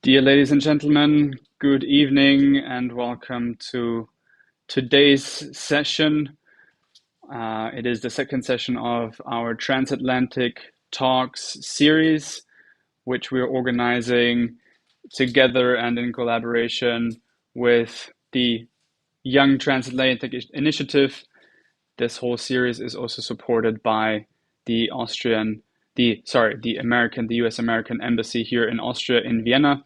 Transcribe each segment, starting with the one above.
Dear ladies and gentlemen, good evening and welcome to today's session. It is the second session of our Transatlantic Talks series, which we're organizing together and in collaboration with the Young Transatlantic Initiative. This whole series is also supported by the US American Embassy here in Austria in Vienna.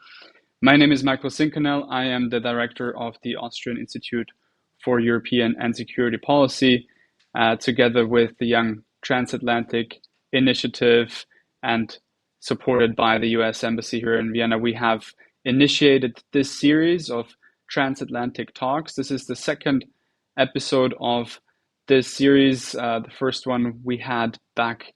My name is Michael Zinkanell. I am the director of the Austrian Institute for European and Security Policy, together with the Young Transatlantic Initiative and supported by the US Embassy here in Vienna. We have initiated this series of Transatlantic Talks. This is the second episode of this series. The first one we had back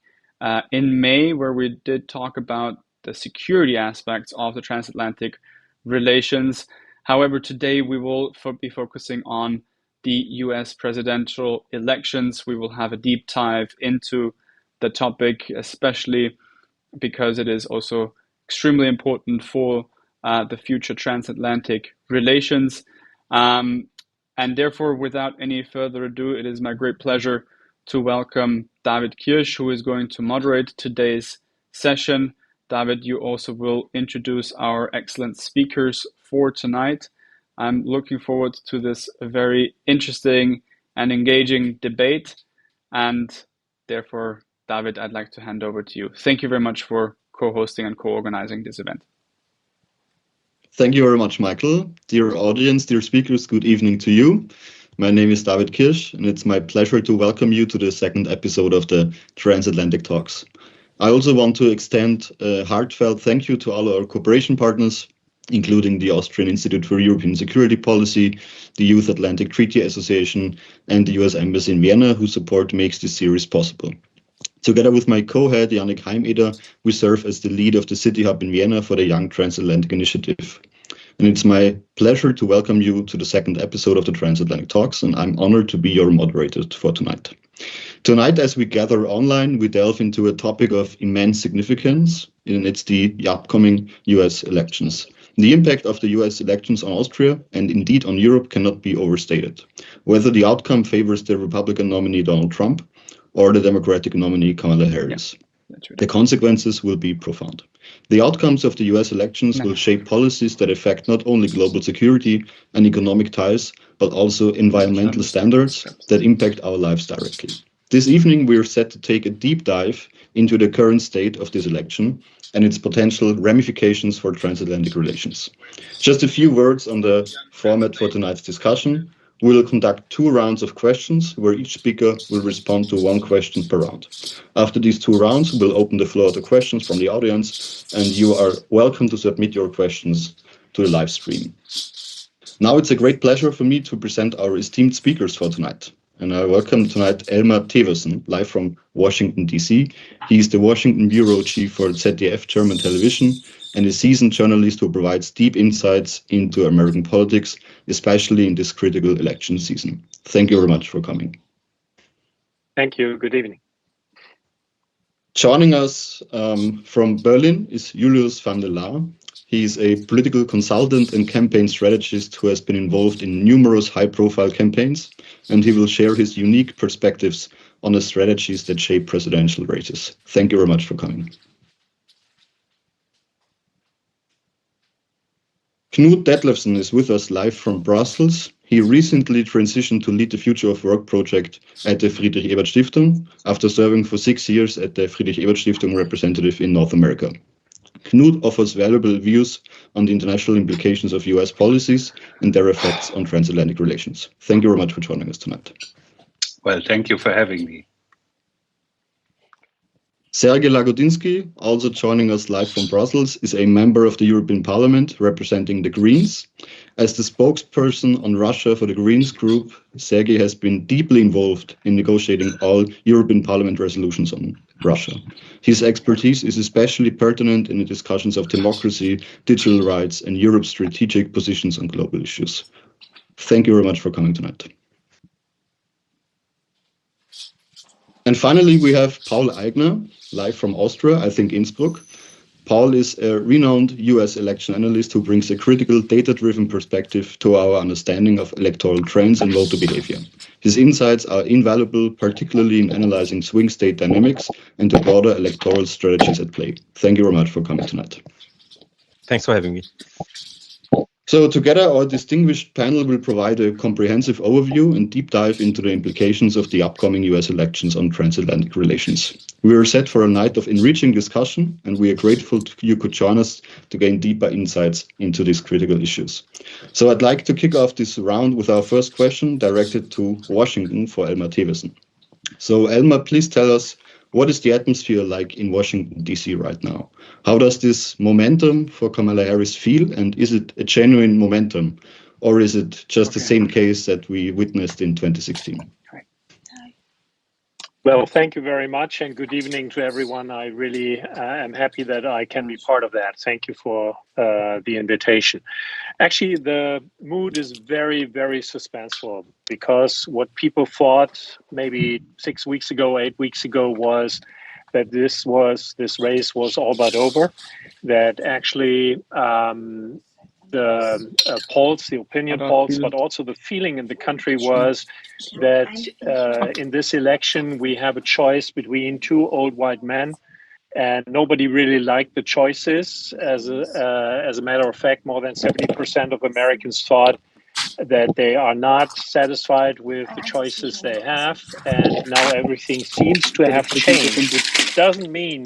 in May, where we did talk about the security aspects of the transatlantic relations. However, today we will be focusing on the US presidential elections. We will have a deep dive into the topic, especially because it is also extremely important for the future transatlantic relations. And therefore, without any further ado, it is my great pleasure to welcome David Kirsch, who is going to moderate today's session. David, you also will introduce our excellent speakers for tonight. I'm looking forward to this very interesting and engaging debate. And therefore, David, I'd like to hand over to you. Thank you very much for co-hosting and co-organizing this event. Thank you very much, Michael. Dear audience, dear speakers, good evening to you. My name is David Kirsch, and it's my pleasure to welcome you to the second episode of the Transatlantic Talks. I also want to extend a heartfelt thank you to all our cooperation partners, including the Austrian Institute for European Security Policy, the Youth Atlantic Treaty Association, and the US Embassy in Vienna, whose support makes this series possible. Together with my co-head, Yannick Heimeder, we serve as the lead of the City Hub in Vienna for the Young Transatlantic Initiative. And it's my pleasure to welcome you to the second episode of the Transatlantic Talks, and I'm honored to be your moderator for tonight. Tonight, as we gather online, we delve into a topic of immense significance, and it's the upcoming US elections. The impact of the US elections on Austria, and indeed on Europe, cannot be overstated. Whether the outcome favors the Republican nominee Donald Trump or the Democratic nominee Kamala Harris. Yeah, the consequences will be profound. The outcomes of the US elections will shape policies that affect not only global security and economic ties, but also environmental standards that impact our lives directly. This evening, we are set to take a deep dive into the current state of this election and its potential ramifications for transatlantic relations. Just a few words on the format for tonight's discussion. We will conduct 2 rounds of questions where each speaker will respond to 1 question per round. After these 2 rounds, we'll open the floor to questions from the audience, and you are welcome to submit your questions to the live stream. Now it's a great pleasure for me to present our esteemed speakers for tonight. And I welcome tonight Elmar Theveßen, live from Washington, D.C. He is the Washington Bureau Chief for ZDF German Television and a seasoned journalist who provides deep insights into American politics, especially in this critical election season. Thank you very much for coming. Thank you. Good evening. Joining us from Berlin is Julius van der Laar. He is a political consultant and campaign strategist who has been involved in numerous high-profile campaigns, and he will share his unique perspectives on the strategies that shape presidential races. Thank you very much for coming. Knut Dethlefsen is with us live from Brussels. He recently transitioned to lead the Future of Work project at the Friedrich Ebert Stiftung after serving for 6 years at the Friedrich Ebert Stiftung representative in North America. Knut offers valuable views on the international implications of US policies and their effects on transatlantic relations. Thank you very much for joining us tonight. Well, thank you for having me. Sergey Lagodinsky, also joining us live from Brussels, is a member of the European Parliament representing the Greens. As the spokesperson on Russia for the Greens group, Sergey has been deeply involved in negotiating all European Parliament resolutions on Russia. His expertise is especially pertinent in the discussions of democracy, digital rights, and Europe's strategic positions on global issues. Thank you very much for coming tonight. And finally, we have Paul Aigner, live from Austria, I think Innsbruck. Paul is a renowned US election analyst who brings a critical, data-driven perspective to our understanding of electoral trends and voter behavior. His insights are invaluable, particularly in analyzing swing state dynamics and the broader electoral strategies at play. Thank you very much for coming tonight. Thanks for having me. So together, our distinguished panel will provide a comprehensive overview and deep dive into the implications of the upcoming US elections on transatlantic relations. We are set for a night of enriching discussion, and we are grateful you could join us to gain deeper insights into these critical issues. So I'd like to kick off this round with our first question directed to Washington for Elmar Theveßen. So Elmar, please tell us, what is the atmosphere like in Washington, D.C. right now? How does this momentum for Kamala Harris feel? And is it a genuine momentum? Or is it just the same case that we witnessed in 2016? Well, thank you very much and good evening to everyone. I really am happy that I can be part of that. Thank you for the invitation. Actually, the mood is very, very suspenseful because what people thought maybe 6 weeks ago, 8 weeks ago was that this race was all but over, that actually the polls, the opinion polls, but also the feeling in the country was that in this election we have a choice between two old white men, and nobody really liked the choices. As a matter of fact, more than 70% of Americans thought that they are not satisfied with the choices they have, and now everything seems to have changed, which doesn't mean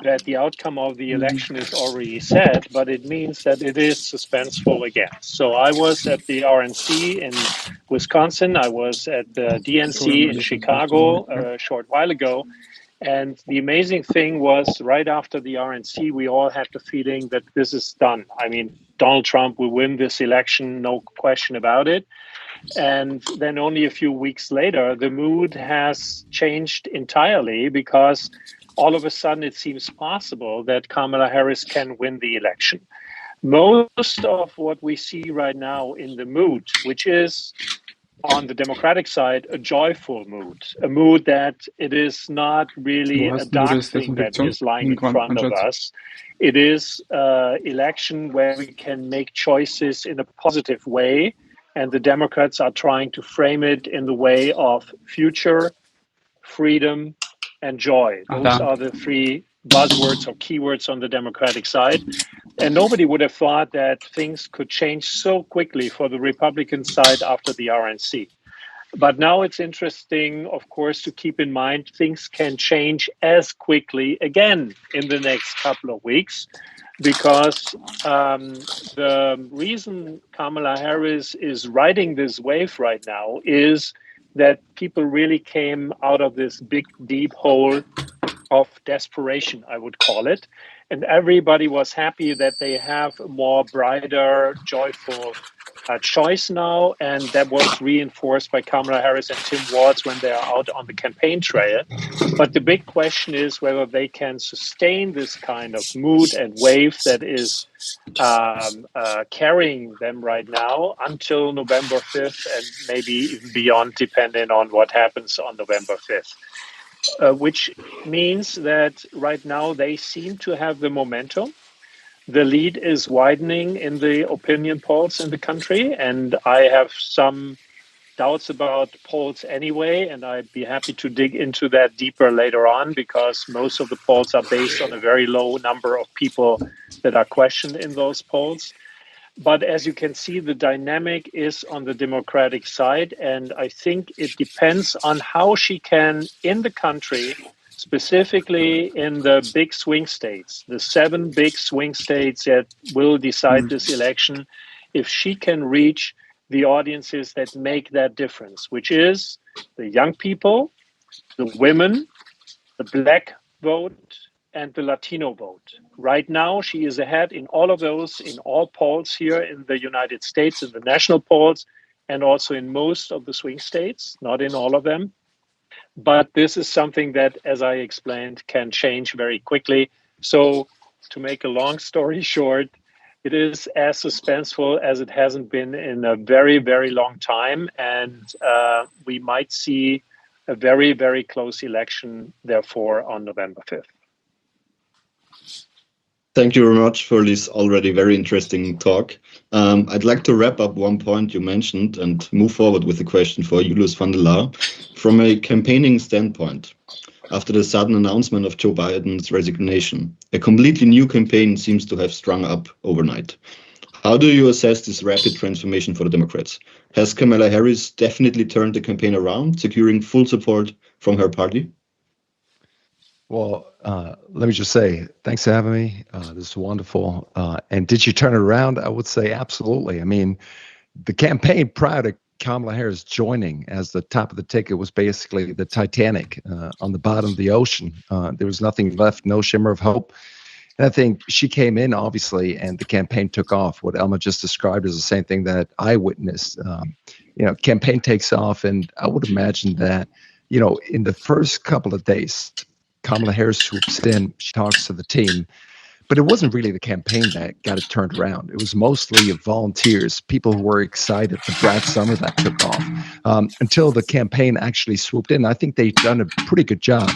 that the outcome of the election is already set, but it means that it is suspenseful again. So I was at the RNC in Wisconsin, I was at the DNC in Chicago a short while ago, and the amazing thing was right after the RNC, we all had the feeling that this is done. I mean, Donald Trump will win this election, no question about it. And then only a few weeks later, the mood has changed entirely because all of a sudden it seems possible that Kamala Harris can win the election. Most of what we see right now in the mood, which is on the Democratic side, a joyful mood, a mood that it is not really a dark thing that is lying in front of us. It is an election where we can make choices in a positive way, and the Democrats are trying to frame it in the way of future, freedom, and joy. Those are the three buzzwords or keywords on the Democratic side. And nobody would have thought that things could change so quickly for the Republican side after the RNC. But now it's interesting, of course, to keep in mind things can change as quickly again in the next couple of weeks, because the reason Kamala Harris is riding this wave right now is that people really came out of this big, deep hole of desperation, I would call it. And everybody was happy that they have a more brighter, joyful choice now. And that was reinforced by Kamala Harris and Tim Walz when they are out on the campaign trail. But the big question is whether they can sustain this kind of mood and wave that is carrying them right now until November 5th and maybe even beyond, depending on what happens on November 5th. Which means that right now they seem to have the momentum. The lead is widening in the opinion polls in the country, and I have some doubts about polls anyway, and I'd be happy to dig into that deeper later on, because most of the polls are based on a very low number of people that are questioned in those polls. But as you can see, the dynamic is on the Democratic side, and I think it depends on how she can, in the country, specifically in the big swing states, the 7 big swing states that will decide this election, if she can reach the audiences that make that difference, which is the young people, the women, the Black vote, and the Latino vote. Right now, she is ahead in all of those, in all polls here in the United States, in the national polls, and also in most of the swing states, not in all of them. But this is something that, as I explained, can change very quickly. So to make a long story short, it is as suspenseful as it hasn't been in a very, very long time. And we might see a very, very close election, therefore, on November 5th. Thank you very much for this already very interesting talk. I'd like to wrap up one point you mentioned and move forward with a question for Julius van der Laar. From a campaigning standpoint, after the sudden announcement of Joe Biden's resignation, a completely new campaign seems to have sprung up overnight. How do you assess this rapid transformation for the Democrats? Has Kamala Harris definitely turned the campaign around, securing full support from her party? Well, let me just say, thanks for having me. This is wonderful. And did you turn it around? I would say absolutely. I mean, the campaign prior to Kamala Harris joining as the top of the ticket was basically the Titanic on the bottom of the ocean. There was nothing left, no shimmer of hope. And I think she came in, obviously, and the campaign took off. What Elmar just described is the same thing that I witnessed. Campaign takes off, and I would imagine that, in the first couple of days, Kamala Harris swoops in, she talks to the team, but it wasn't really the campaign that got it turned around. It was mostly volunteers, people who were excited, the Brad Summer that took off, until the campaign actually swooped in. I think they've done a pretty good job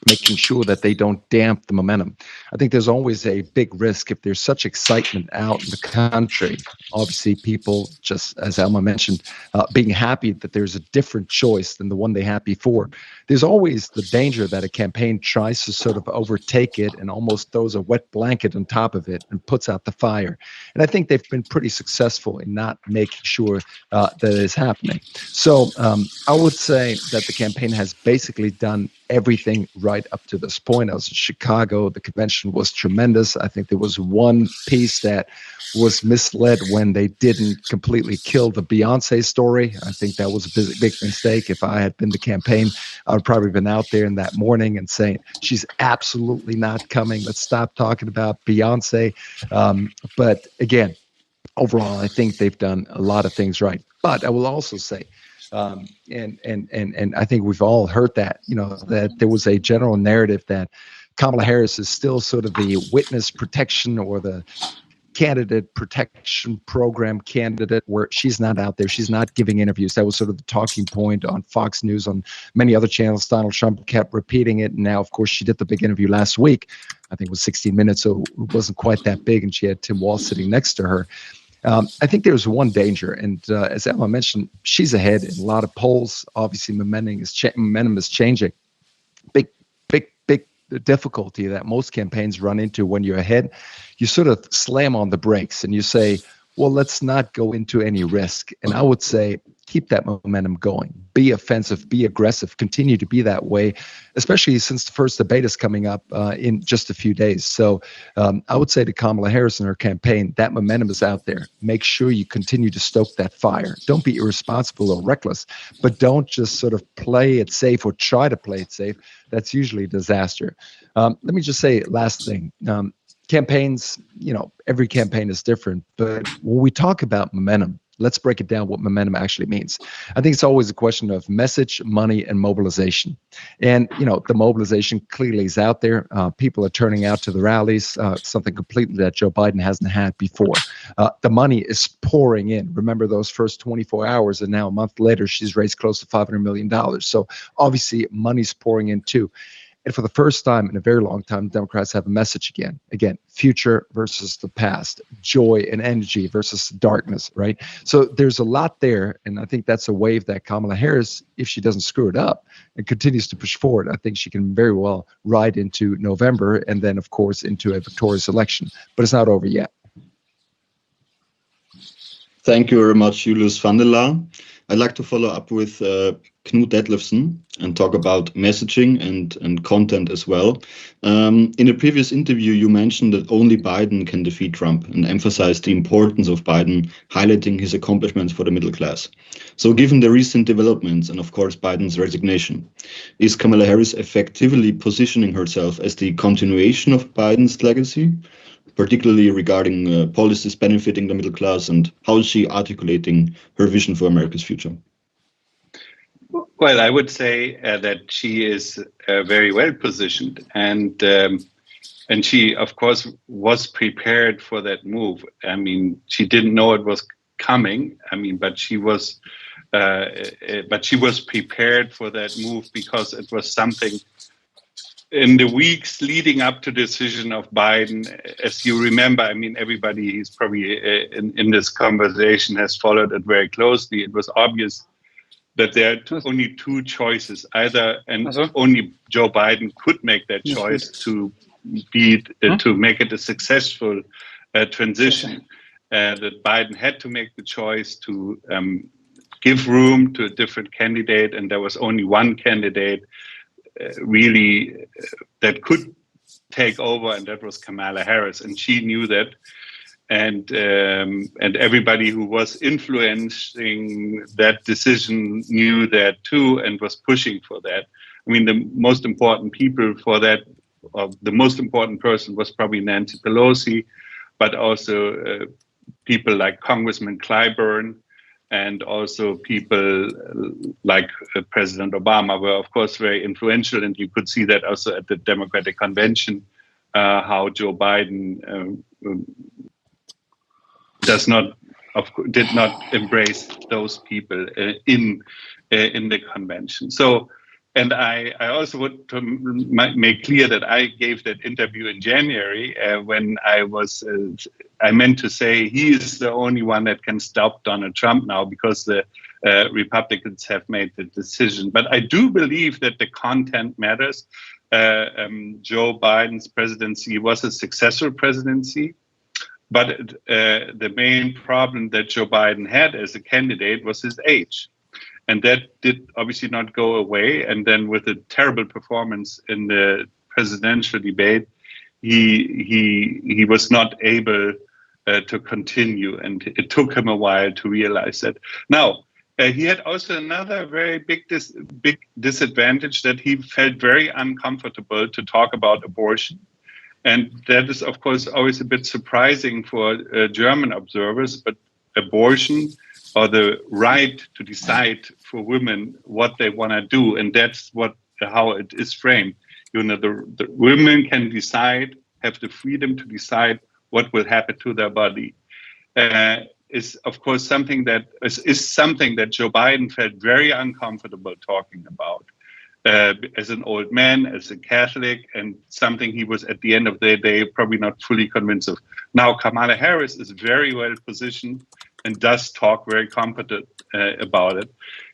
making sure that they don't damp the momentum. I think there's always a big risk if there's such excitement out in the country. Obviously, people, just as Elmar mentioned, being happy that there's a different choice than the one they had before. There's always the danger that a campaign tries to sort of overtake it and almost throws a wet blanket on top of it and puts out the fire. And I think they've been pretty successful in not making sure that is happening. So I would say that the campaign has basically done everything right up to this point. I was in Chicago. The convention was tremendous. I think there was one piece that was misled when they didn't completely kill the Beyonce story. I think that was a big mistake. If I had been the campaign, I would probably have been out there in that morning and saying, she's absolutely not coming. Let's stop talking about Beyonce. But again, overall, I think they've done a lot of things right. But I will also say, and I think we've all heard that, that there was a general narrative that Kamala Harris is still sort of the witness protection or the candidate protection program candidate, where she's not out there. She's not giving interviews. That was sort of the talking point on Fox News, on many other channels. Donald Trump kept repeating it. And now, of course, she did the big interview last week. I think it was 16 minutes, so it wasn't quite that big. And she had Tim Walz sitting next to her. I think there's one danger, and as Emma mentioned, she's ahead in a lot of polls. Obviously, momentum is changing. Big difficulty that most campaigns run into when you're ahead. You sort of slam on the brakes and you say, well, let's not go into any risk. And I would say, keep that momentum going. Be offensive, be aggressive, continue to be that way, especially since the first debate is coming up in just a few days. So I would say to Kamala Harris and her campaign, that momentum is out there. Make sure you continue to stoke that fire. Don't be irresponsible or reckless, but don't just sort of play it safe or try to play it safe. That's usually a disaster. Let me just say, last thing. Campaigns, every campaign is different, but when we talk about momentum, let's break it down what momentum actually means. I think it's always a question of message, money, and mobilization. And, the mobilization clearly is out there. People are turning out to the rallies, something completely that Joe Biden hasn't had before. The money is pouring in. Remember those first 24 hours, and now a month later, she's raised close to $500 million. So obviously, money's pouring in too. And for the first time in a very long time, Democrats have a message again. Again, future versus the past, joy and energy versus darkness, right? So there's a lot there, and I think that's a wave that Kamala Harris, if she doesn't screw it up and continues to push forward, I think she can very well ride into November and then, of course, into a victorious election. But it's not over yet. Thank you very much, Julius van der Laar. I'd like to follow up with Knut Dethlefsen and talk about messaging and content as well. In a previous interview, you mentioned that only Biden can defeat Trump and emphasized the importance of Biden, highlighting his accomplishments for the middle class. So given the recent developments and, of course, Biden's resignation, is Kamala Harris effectively positioning herself as the continuation of Biden's legacy, particularly regarding policies benefiting the middle class, and how is she articulating her vision for America's future? Well, I would say that she is very well positioned, and she, of course, was prepared for that move. I mean, she didn't know it was coming. I mean, but she was prepared for that move because it was something in the weeks leading up to the decision of Biden, as you remember, I mean, everybody is probably in this conversation has followed it very closely. It was obvious that there are only two choices, either, and only Joe Biden could make that choice to make it a successful transition. That Biden had to make the choice to give room to a different candidate, and there was only one candidate really that could take over, and that was Kamala Harris, and she knew that. And everybody who was influencing that decision knew that too, and was pushing for that. I mean, the most important people for that, the most important person was probably Nancy Pelosi, but also people like Congressman Clyburn, and also people like President Obama were, of course, very influential. And you could see that also at the Democratic Convention, how Joe Biden did not embrace those people in the convention. So, and I also want to make clear that I gave that interview in January when I meant to say he is the only one that can stop Donald Trump now because the Republicans have made the decision. But I do believe that the content matters. Joe Biden's presidency was a successful presidency. But the main problem that Joe Biden had as a candidate was his age. And that did obviously not go away. And then with a terrible performance in the presidential debate, he was not able to continue. And it took him a while to realize that. Now, he had also another very big disadvantage, that he felt very uncomfortable to talk about abortion. And that is, of course, always a bit surprising for German observers, but abortion, or the right to decide for women what they want to do, and that's how it is framed. You know, the women can decide, have the freedom to decide what will happen to their body. Is, of course, something that Joe Biden felt very uncomfortable talking about. As an old man, as a Catholic, and something he was at the end of the day probably not fully convinced of. Now, Kamala Harris is very well positioned and does talk very competent about it.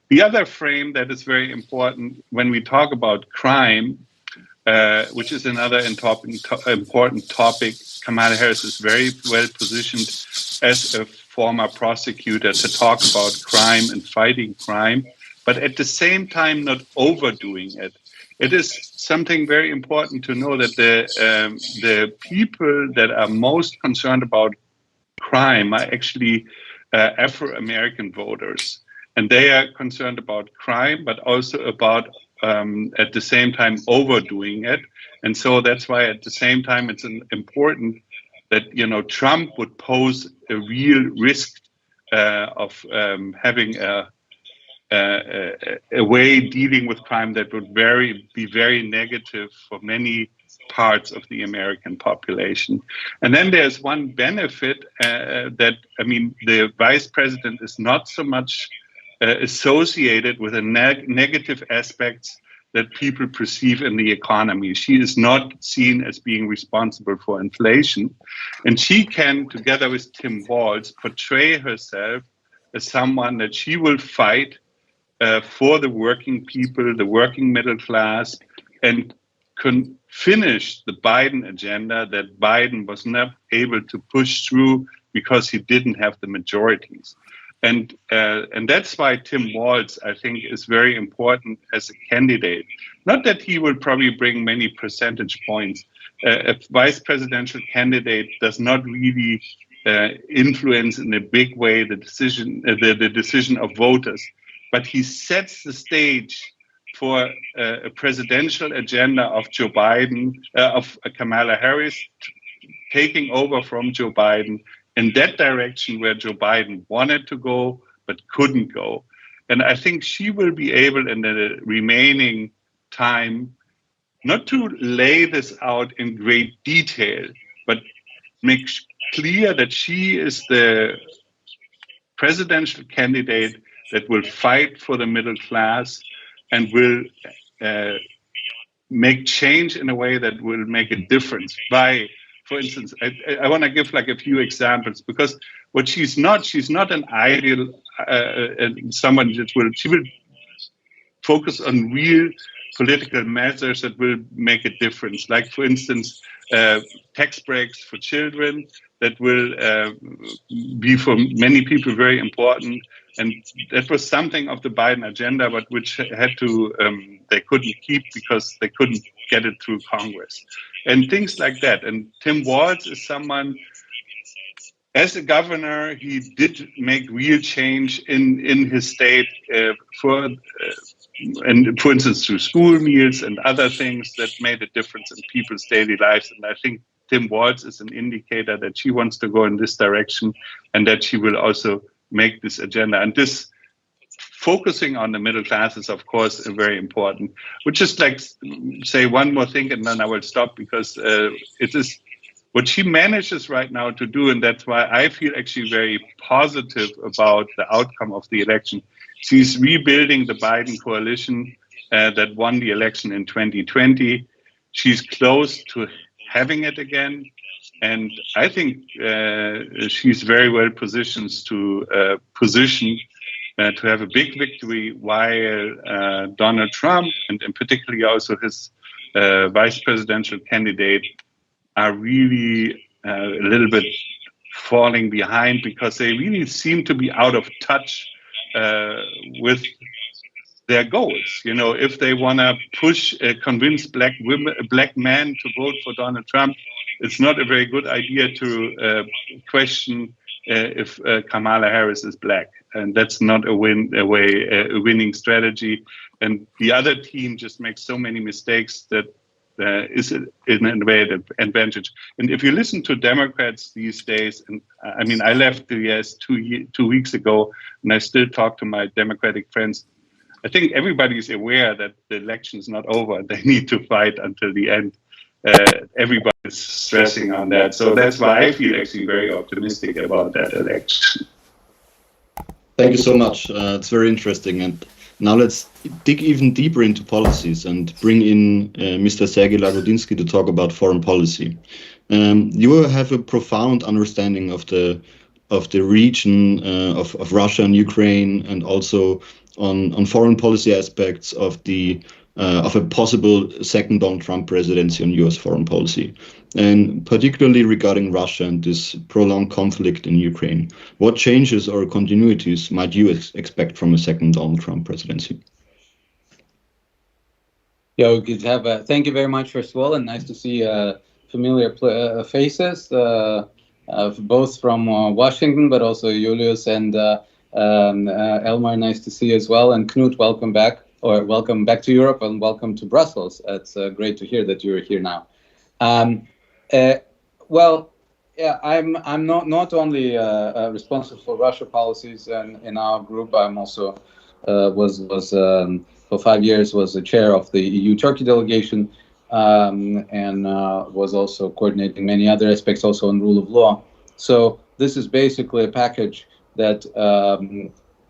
The other frame that is very important when we talk about crime, which is another important topic, Kamala Harris is very well positioned as a former prosecutor to talk about crime and fighting crime, but at the same time not overdoing it. It is something very important to know that the people that are most concerned about crime are actually Afro-American voters. And they are concerned about crime, but also about, at the same time, overdoing it. And so that's why at the same time it's important that, you know, Trump would pose a real risk of having a way dealing with crime that would be very negative for many parts of the American population. And then there's one benefit that, I mean, the vice president is not so much associated with the negative aspects that people perceive in the economy. She is not seen as being responsible for inflation. And she can, together with Tim Walz, portray herself as someone that she will fight for the working people, the working middle class, and can finish the Biden agenda that Biden was not able to push through because he didn't have the majorities. And that's why Tim Walz, I think, is very important as a candidate. Not that he will probably bring many percentage points. A vice presidential candidate does not really influence in a big way the decision of voters, but he sets the stage for a presidential agenda of Joe Biden, of Kamala Harris, taking over from Joe Biden in that direction where Joe Biden wanted to go but couldn't go. And I think she will be able in the remaining time not to lay this out in great detail, but make clear that she is the presidential candidate that will fight for the middle class and will make change in a way that will make a difference. For instance, I want to give like a few examples, because what she's not an ideal someone that she will focus on real political measures that will make a difference. Like, for instance, tax breaks for children that will be for many people very important. And that was something of the Biden agenda, but which had to they couldn't keep because they couldn't get it through Congress, and things like that. And Tim Walz is someone. As a governor, he did make real change in his state and for instance, through school meals and other things that made a difference in people's daily lives. And I think Tim Walz is an indicator that she wants to go in this direction and that she will also make this agenda. And this focusing on the middle class is, of course, very important. Would just like say one more thing and then I will stop, because it is what she manages right now to do, and that's why I feel actually very positive about the outcome of the election. She's rebuilding the Biden coalition that won the election in 2020. She's close to having it again. And I think she's very well positioned to to have a big victory, while Donald Trump and particularly also his vice presidential candidate are really a little bit falling behind, because they really seem to be out of touch with their goals. You know, if they want to convince black men to vote for Donald Trump, it's not a very good idea to question if Kamala Harris is black, and that's not a winning strategy. And the other team just makes so many mistakes that is in a way an advantage. And if you listen to Democrats these days, and I mean, I left the US 2 weeks ago, and I still talk to my Democratic friends. I think everybody is aware that the election is not over. They need to fight until the end. Everybody is stressing on that. So that's why I feel actually very optimistic about that election. Thank you so much. It's very interesting. And now let's dig even deeper into policies and bring in Mr. Sergey Lagodinsky to talk about foreign policy. You have a profound understanding of the region of Russia and Ukraine, and also on foreign policy aspects of a possible second Donald Trump presidency on U.S. foreign policy, and particularly regarding Russia and this prolonged conflict in Ukraine. What changes or continuities might you expect from a second Donald Trump presidency? Yeah, we could have. Thank you very much, first of all, and nice to see familiar faces, both from Washington, but also Julius and Elmar. Nice to see you as well, and Knut, welcome back. Or welcome back to Europe and welcome to Brussels. It's great to hear that you're here now. Well, yeah, I'm not only responsible for Russia policies in our group. I'm also was for 5 years was the chair of the EU Turkey delegation, and was also coordinating many other aspects, also on rule of law. So this is basically a package that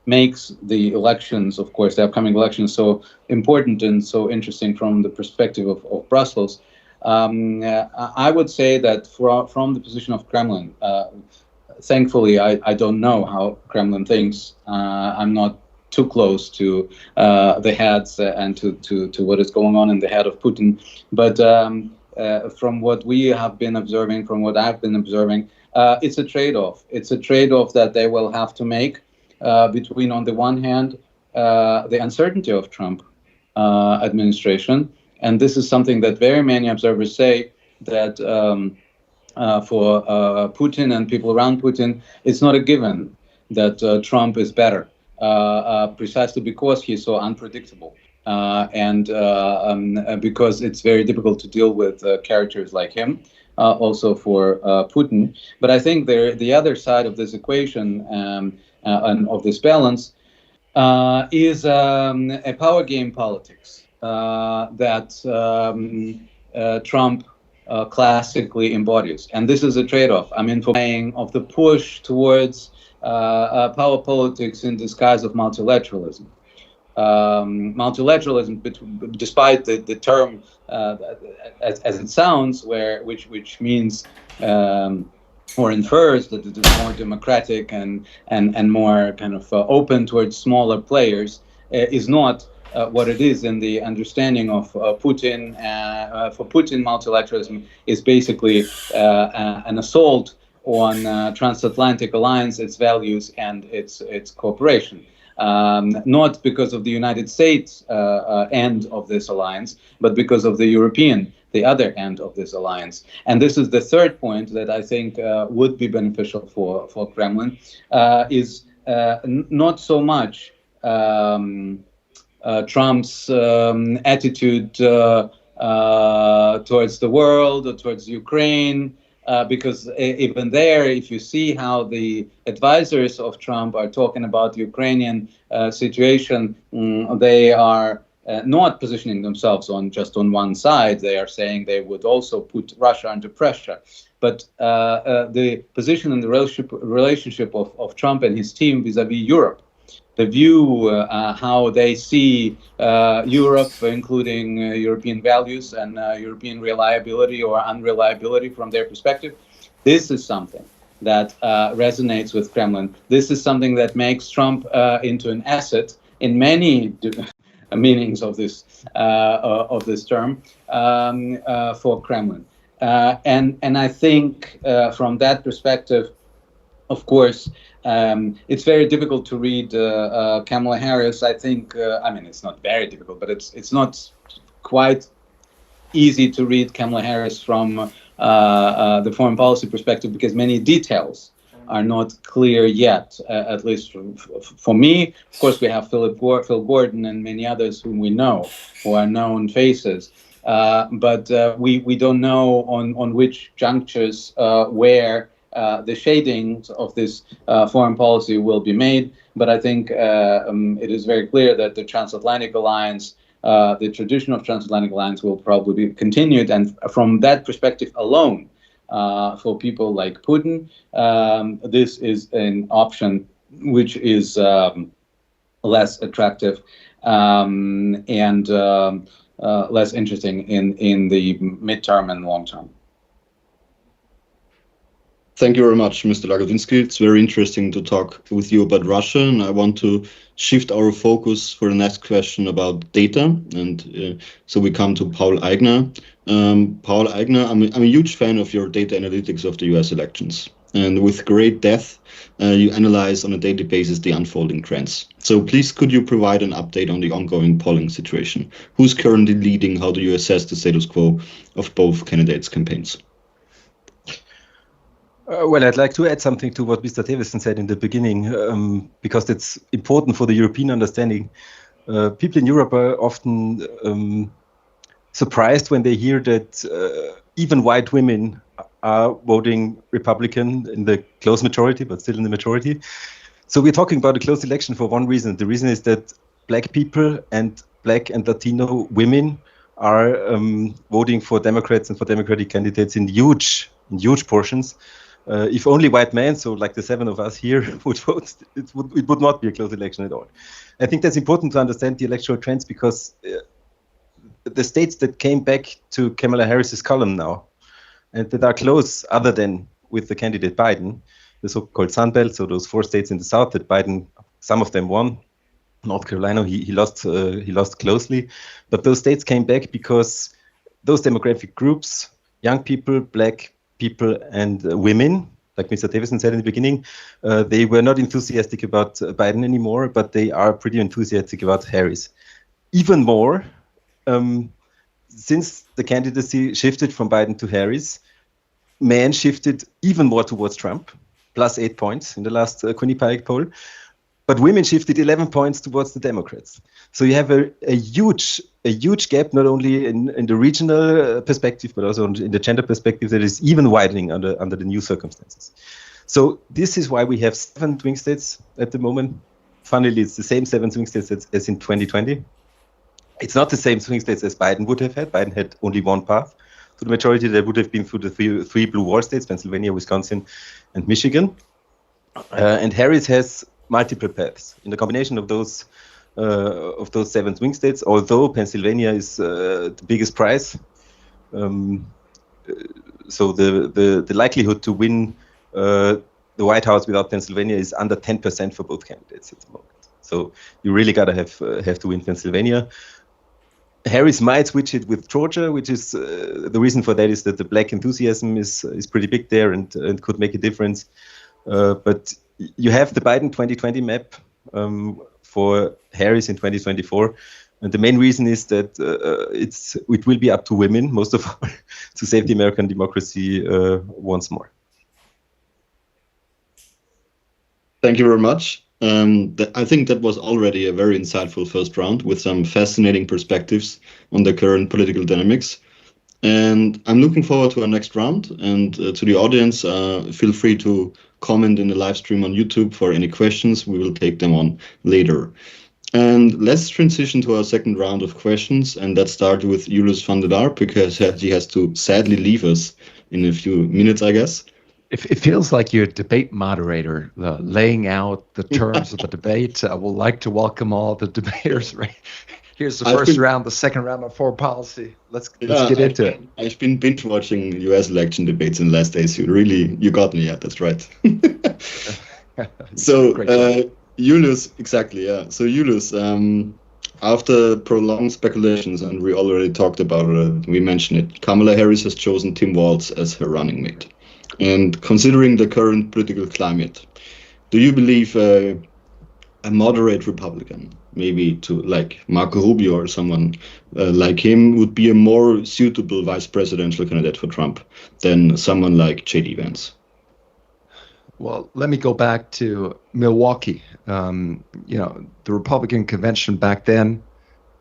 makes the elections, of course, the upcoming elections, so important and so interesting from the perspective of Brussels. I would say that from the position of Kremlin, thankfully, I don't know how Kremlin thinks. I'm not too close to the heads and to what is going on in the head of Putin. But from what we have been observing, from what I've been observing, it's a trade-off. It's a trade-off that they will have to make. Between, on the one hand, the uncertainty of Trump administration, and this is something that very many observers say that for Putin and people around Putin, it's not a given that Trump is better, precisely because he's so unpredictable, and because it's very difficult to deal with characters like him. Also for Putin, but I think the other side of this equation and of this balance is a power game politics that Trump classically embodies, and this is a trade-off. I mean, for of the push towards power politics in disguise of multilateralism. multilateralism, despite the term as it sounds, which means or infers that it is more democratic and more kind of open towards smaller players, is not what it is in the understanding of Putin. For Putin, multilateralism is basically an assault on transatlantic alliance, its values, and its cooperation. Not because of the United States end of this alliance, but because of the other end of this alliance. And this is the third point that I think would be beneficial for Kremlin, is not so much Trump's attitude towards the world or towards Ukraine, because even there, if you see how the advisors of Trump are talking about the Ukrainian situation, they are not positioning themselves just on one side. They are saying they would also put Russia under pressure. But the position and the relationship of Trump and his team vis-a-vis Europe, the view, how they see Europe, including European values and European reliability or unreliability from their perspective, this is something that resonates with Kremlin. This is something that makes Trump into an asset in many meanings of this term for Kremlin. And I think from that perspective, of course, it's very difficult to read Kamala Harris. I think, I mean, it's not very difficult, but it's not quite easy to read Kamala Harris from the foreign policy perspective, because many details are not clear yet, at least for me. Of course, we have Phil Gordon and many others whom we know, who are known faces. But we don't know on which junctures where the shadings of this foreign policy will be made. But I think it is very clear that the transatlantic alliance, the tradition of transatlantic alliance, will probably be continued. And from that perspective alone, for people like Putin, this is an option which is less attractive and less interesting in the midterm and long term. Thank you very much, Mr. Lagodinsky. It's very interesting to talk with you about Russia, and I want to shift our focus for the next question about data. And so we come to Paul Aigner. Paul Aigner, I'm a huge fan of your data analytics of the US elections. And with great depth, you analyze on a daily basis the unfolding trends. So please, could you provide an update on the ongoing polling situation? Who's currently leading? How do you assess the status quo of both candidates' campaigns? Well, I'd like to add something to what Mr. Theveßen said in the beginning, because it's important for the European understanding. People in Europe are often surprised when they hear that even white women are voting Republican in the close majority, but still in the majority. So we're talking about a close election for one reason. The reason is that black people and black and Latino women are voting for Democrats and for Democratic candidates in huge portions. If only white men, so like the 7 of us here, would vote, it would not be a close election at all. I think that's important to understand the electoral trends, because the states that came back to Kamala Harris's column now, and that are close other than with the candidate Biden, the so-called Sun Belt, so those 4 states in the South that Biden, some of them won. North Carolina, he lost closely. But those states came back because those demographic groups, young people, black people and women, like Mr. Theveßen said in the beginning, they were not enthusiastic about Biden anymore, but they are pretty enthusiastic about Harris. Even more, since the candidacy shifted from Biden to Harris, men shifted even more towards Trump, plus 8 points in the last Quinnipiac poll. But women shifted 11 points towards the Democrats. So you have a huge gap, not only in the regional perspective, but also in the gender perspective, that is even widening under the new circumstances. So this is why we have 7 swing states at the moment. Funnily, it's the same 7 swing states as in 2020. It's not the same swing states as Biden would have had. Biden had only one path to the majority. That would have been through the three blue wall states, Pennsylvania, Wisconsin, and Michigan. And Harris has multiple paths. In the combination of those of those 7 swing states, although Pennsylvania is the biggest prize. So the likelihood to win the White House without Pennsylvania is under 10% for both candidates at the moment. So you really gotta have to win Pennsylvania. Harris might switch it with Georgia, which is the reason for that is that the black enthusiasm is pretty big there and could make a difference. But you have the Biden 2020 map for Harris in 2024. And the main reason is that it will be up to women, most of all, to save the American democracy once more. Thank you very much. I think that was already a very insightful first round with some fascinating perspectives on the current political dynamics. And I'm looking forward to our next round. And to the audience, feel free to comment in the live stream on YouTube for any questions. We will take them on later. And let's transition to our second round of questions. And let's start with Julius van der Laar, because he has to sadly leave us in a few minutes, I guess. It feels like you're a debate moderator, laying out the terms of the debate. I would like to welcome all the debaters. Right? Here's the first round, the second round of foreign policy. Let's get into it. I've been binge watching U.S. election debates in the last days. You got me. Yeah, that's right. So, Julius, exactly. Yeah. So, Julius, after prolonged speculations, and we already talked about it, we mentioned it, Kamala Harris has chosen Tim Walz as her running mate. And considering the current political climate, do you believe a moderate Republican, maybe to like Marco Rubio or someone like him, would be a more suitable vice presidential candidate for Trump than someone like J.D. Vance? Well, let me go back to Milwaukee. The Republican convention back then,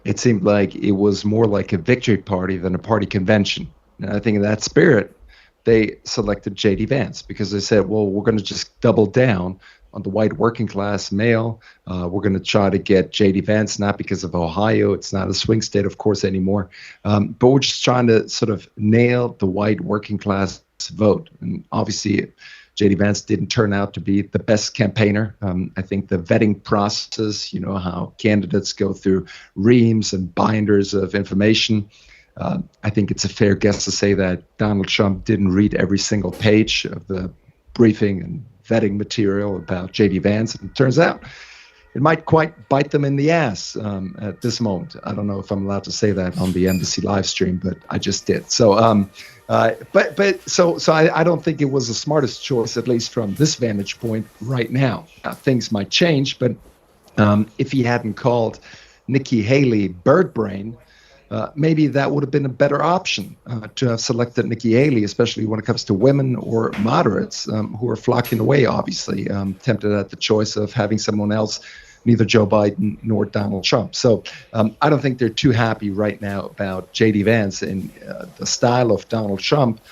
it seemed like it was more like a victory party than a party convention. And I think in that spirit, they selected J.D. Vance because they said, well, we're going to just double down on the white working class male. We're going to try to get J.D. Vance, not because of Ohio. It's not a swing state, of course, anymore. But we're just trying to sort of nail the white working class vote. And obviously, J.D. Vance didn't turn out to be the best campaigner. I think the vetting process, you know, how candidates go through reams and binders of information. I think it's a fair guess to say that Donald Trump didn't read every single page of the briefing and vetting material about J.D. Vance. And it turns out it might quite bite them in the ass at this moment. I don't know if I'm allowed to say that on the embassy live stream, but I just did. So, so I don't think it was the smartest choice, at least from this vantage point right now. Things might change, but if he hadn't called Nikki Haley bird brain, maybe that would have been a better option to have selected Nikki Haley, especially when it comes to women or moderates who are flocking away, obviously, tempted at the choice of having someone else, neither Joe Biden nor Donald Trump. So I don't think they're too happy right now about J.D. Vance and the style of Donald Trump.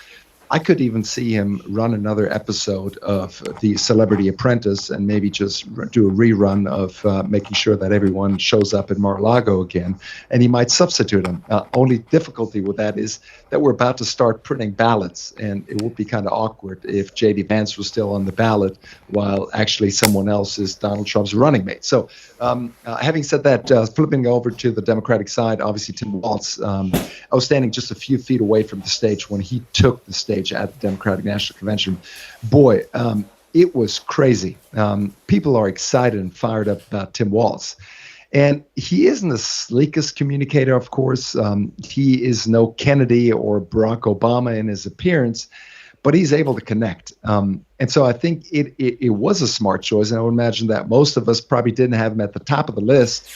I could even see him run another episode of The Celebrity Apprentice and maybe just do a rerun of making sure that everyone shows up at Mar-a-Lago again, and he might substitute him. Only difficulty with that is that we're about to start printing ballots, and it would be kind of awkward if J.D. Vance was still on the ballot while actually someone else is Donald Trump's running mate. So having said that, flipping over to the Democratic side, obviously Tim Walz, I was standing just a few feet away from the stage when he took the stage at the Democratic National Convention. Boy, it was crazy. People are excited and fired up about Tim Walz. And he isn't the sleekest communicator, of course. He is no Kennedy or Barack Obama in his appearance, but he's able to connect. And so I think it was a smart choice. And I would imagine that most of us probably didn't have him at the top of the list.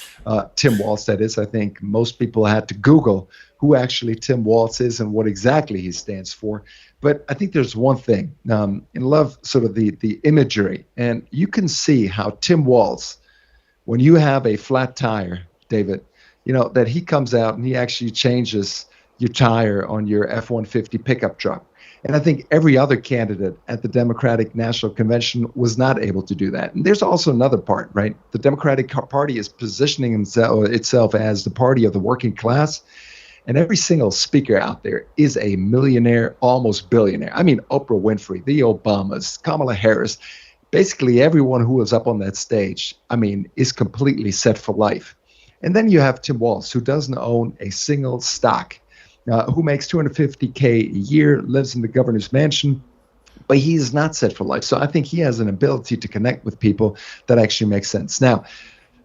Tim Walz, that is. I think most people had to Google who actually Tim Walz is and what exactly he stands for. But I think there's one thing, and love sort of the imagery. And you can see how Tim Walz, when you have a flat tire, David, you know, that he comes out and he actually changes your tire on your F-150 pickup truck. And I think every other candidate at the Democratic National Convention was not able to do that. And there's also another part, right? The Democratic Party is positioning itself as the party of the working class. And every single speaker out there is a millionaire, almost billionaire. I mean, Oprah Winfrey, the Obamas, Kamala Harris, basically everyone who was up on that stage, I mean, is completely set for life. And then you have Tim Walz, who doesn't own a single stock, who makes $250K a year, lives in the governor's mansion, but he is not set for life. So I think he has an ability to connect with people that actually makes sense. Now,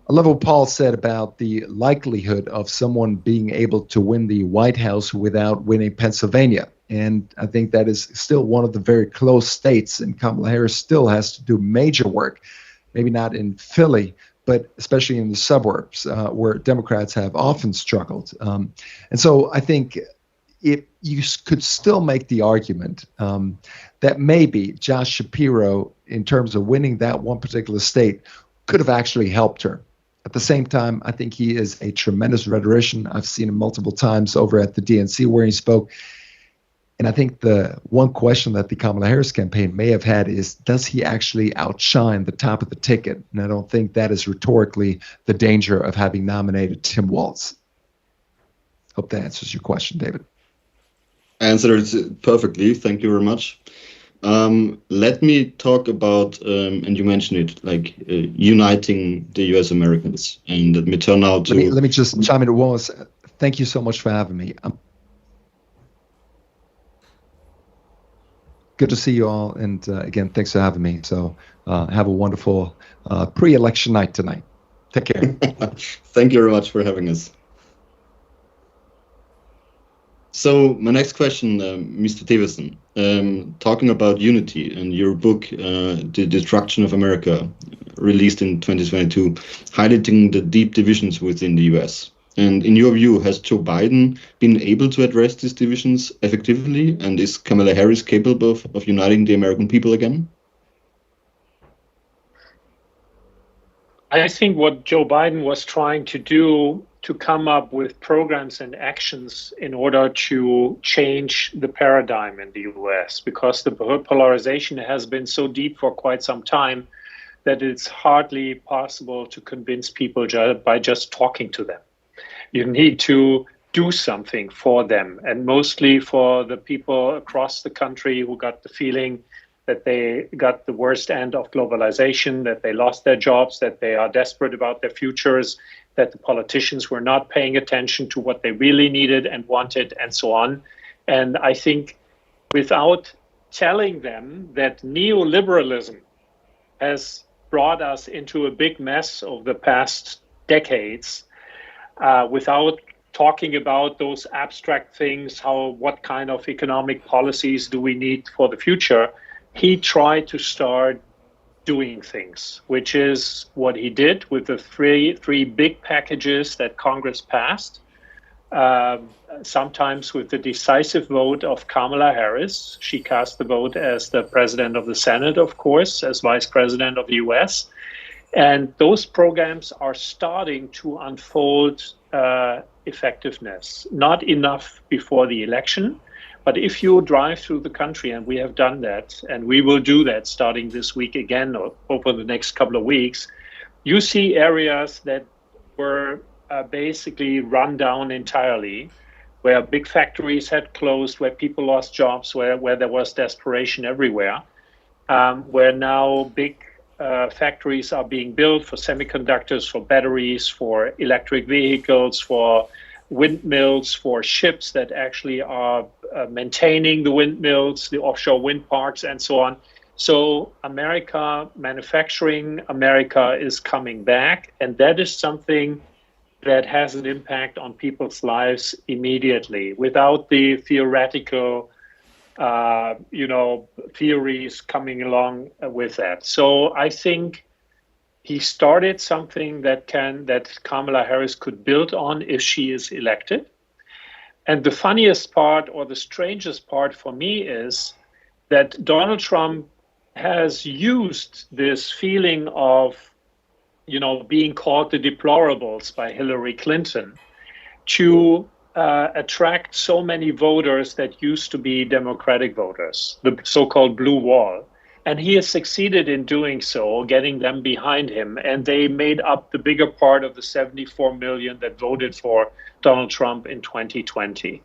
I love what Paul said about the likelihood of someone being able to win the White House without winning Pennsylvania. And I think that is still one of the very close states, and Kamala Harris still has to do major work, maybe not in Philly, but especially in the suburbs where Democrats have often struggled. And so I think if you could still make the argument that maybe Josh Shapiro, in terms of winning that one particular state, could have actually helped her. At the same time, I think he is a tremendous rhetorician. I've seen him multiple times over at the DNC where he spoke. And I think the one question that the Kamala Harris campaign may have had is, does he actually outshine the top of the ticket? And I don't think that is rhetorically the danger of having nominated Tim Walz. Hope that answers your question, David. Answered perfectly. Thank you very much. Let me talk about, and you mentioned it, like uniting the U.S. Americans. And let me turn now to... Let me just chime in. Wallace, thank you so much for having me. Good to see you all. And again, thanks for having me. So have a wonderful pre-election night tonight. Take care. Thank you very much for having us. So my next question, Mr. Theveßen, talking about unity and your book, The Destruction of America, released in 2022, highlighting the deep divisions within the US. And in your view, has Joe Biden been able to address these divisions effectively? And is Kamala Harris capable of uniting the American people again? I think what Joe Biden was trying to do to come up with programs and actions in order to change the paradigm in the US, because the polarization has been so deep for quite some time that it's hardly possible to convince people by just talking to them. You need to do something for them, and mostly for the people across the country who got the feeling that they got the worst end of globalization, that they lost their jobs, that they are desperate about their futures, that the politicians were not paying attention to what they really needed and wanted, and so on. And I think without telling them that neoliberalism has brought us into a big mess over the past decades, without talking about those abstract things, what kind of economic policies do we need for the future, he tried to start doing things, which is what he did with the three big packages that Congress passed, sometimes with the decisive vote of Kamala Harris. She cast the vote as the president of the Senate, of course, as vice president of the US. And those programs are starting to unfold effectiveness. Not enough before the election, but if you drive through the country, and we have done that, and we will do that starting this week again or over the next couple of weeks, you see areas that were basically run down entirely, where big factories had closed, where people lost jobs, where there was desperation everywhere, where now big factories are being built for semiconductors, for batteries, for electric vehicles, for windmills, for ships that actually are maintaining the windmills, the offshore wind parks, and so on. So America, manufacturing, America is coming back, and that is something that has an impact on people's lives immediately, without the theoretical theories coming along with that. So I think he started something that Kamala Harris could build on if she is elected. And the funniest part, or the strangest part for me, is that Donald Trump has used this feeling of, being called the deplorables by Hillary Clinton to attract so many voters that used to be Democratic voters, the so-called blue wall. And he has succeeded in doing so, getting them behind him. And they made up the bigger part of the 74 million that voted for Donald Trump in 2020.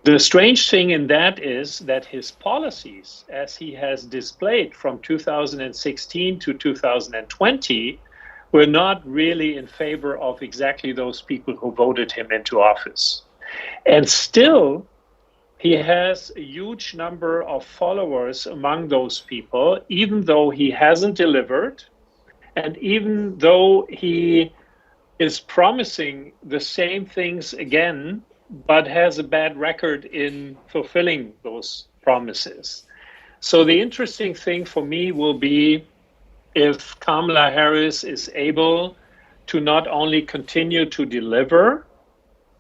The strange thing in that is that his policies, as he has displayed from 2016 to 2020, were not really in favor of exactly those people who voted him into office. And still, he has a huge number of followers among those people, even though he hasn't delivered, and even though he is promising the same things again, but has a bad record in fulfilling those promises. So the interesting thing for me will be if Kamala Harris is able to not only continue to deliver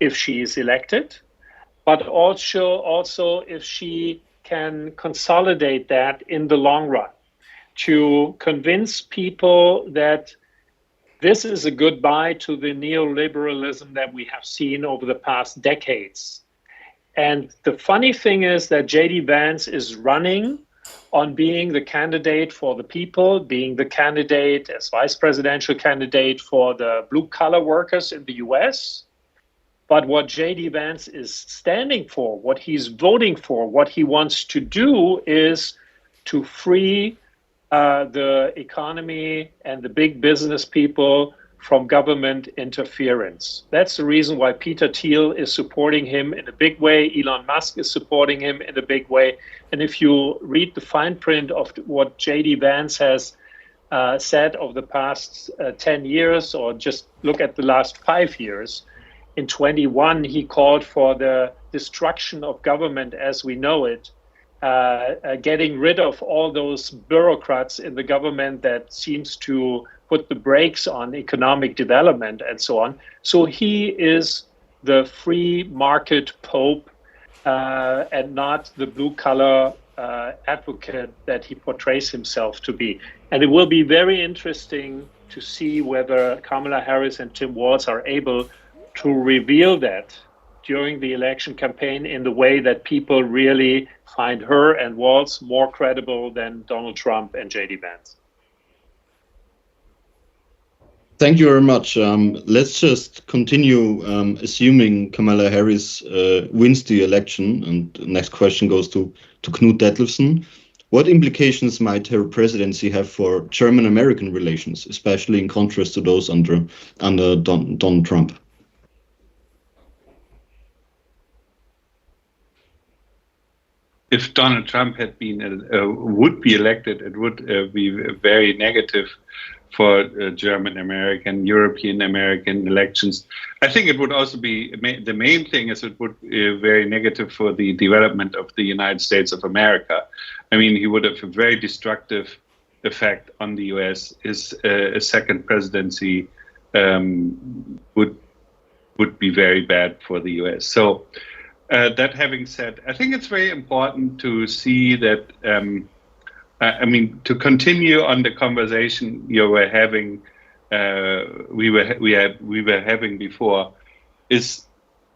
if she is elected, but also if she can consolidate that in the long run to convince people that this is a goodbye to the neoliberalism that we have seen over the past decades. And the funny thing is that J.D. Vance is running on being the candidate for the people, being the candidate as vice presidential candidate for the blue-collar workers in the US. But what J.D. Vance is standing for, what he's voting for, what he wants to do is to free the economy and the big business people from government interference. That's the reason why Peter Thiel is supporting him in a big way. Elon Musk is supporting him in a big way. And if you read the fine print of what J.D. Vance has said over the past 10 years, or just look at the last 5 years, in 21, he called for the destruction of government as we know it, getting rid of all those bureaucrats in the government that seems to put the brakes on economic development and so on. So he is the free market pope and not the blue-collar advocate that he portrays himself to be. And it will be very interesting to see whether Kamala Harris and Tim Walz are able to reveal that during the election campaign in the way that people really find her and Walz more credible than Donald Trump and J.D. Vance. Thank you very much. Let's just continue assuming Kamala Harris wins the election. And the next question goes to Knut Dethlefsen. What implications might her presidency have for German-American relations, especially in contrast to those under Donald Trump? If Donald Trump had been would be elected, it would be very negative for German American, European American elections. I think it would also be the main thing is it would be very negative for the development of the United States of America. I mean, he would have a very destructive effect on the US. His a second presidency would be very bad for the US. So. That having said, I think it's very important to see that, to continue on the conversation you were having, we were having before, is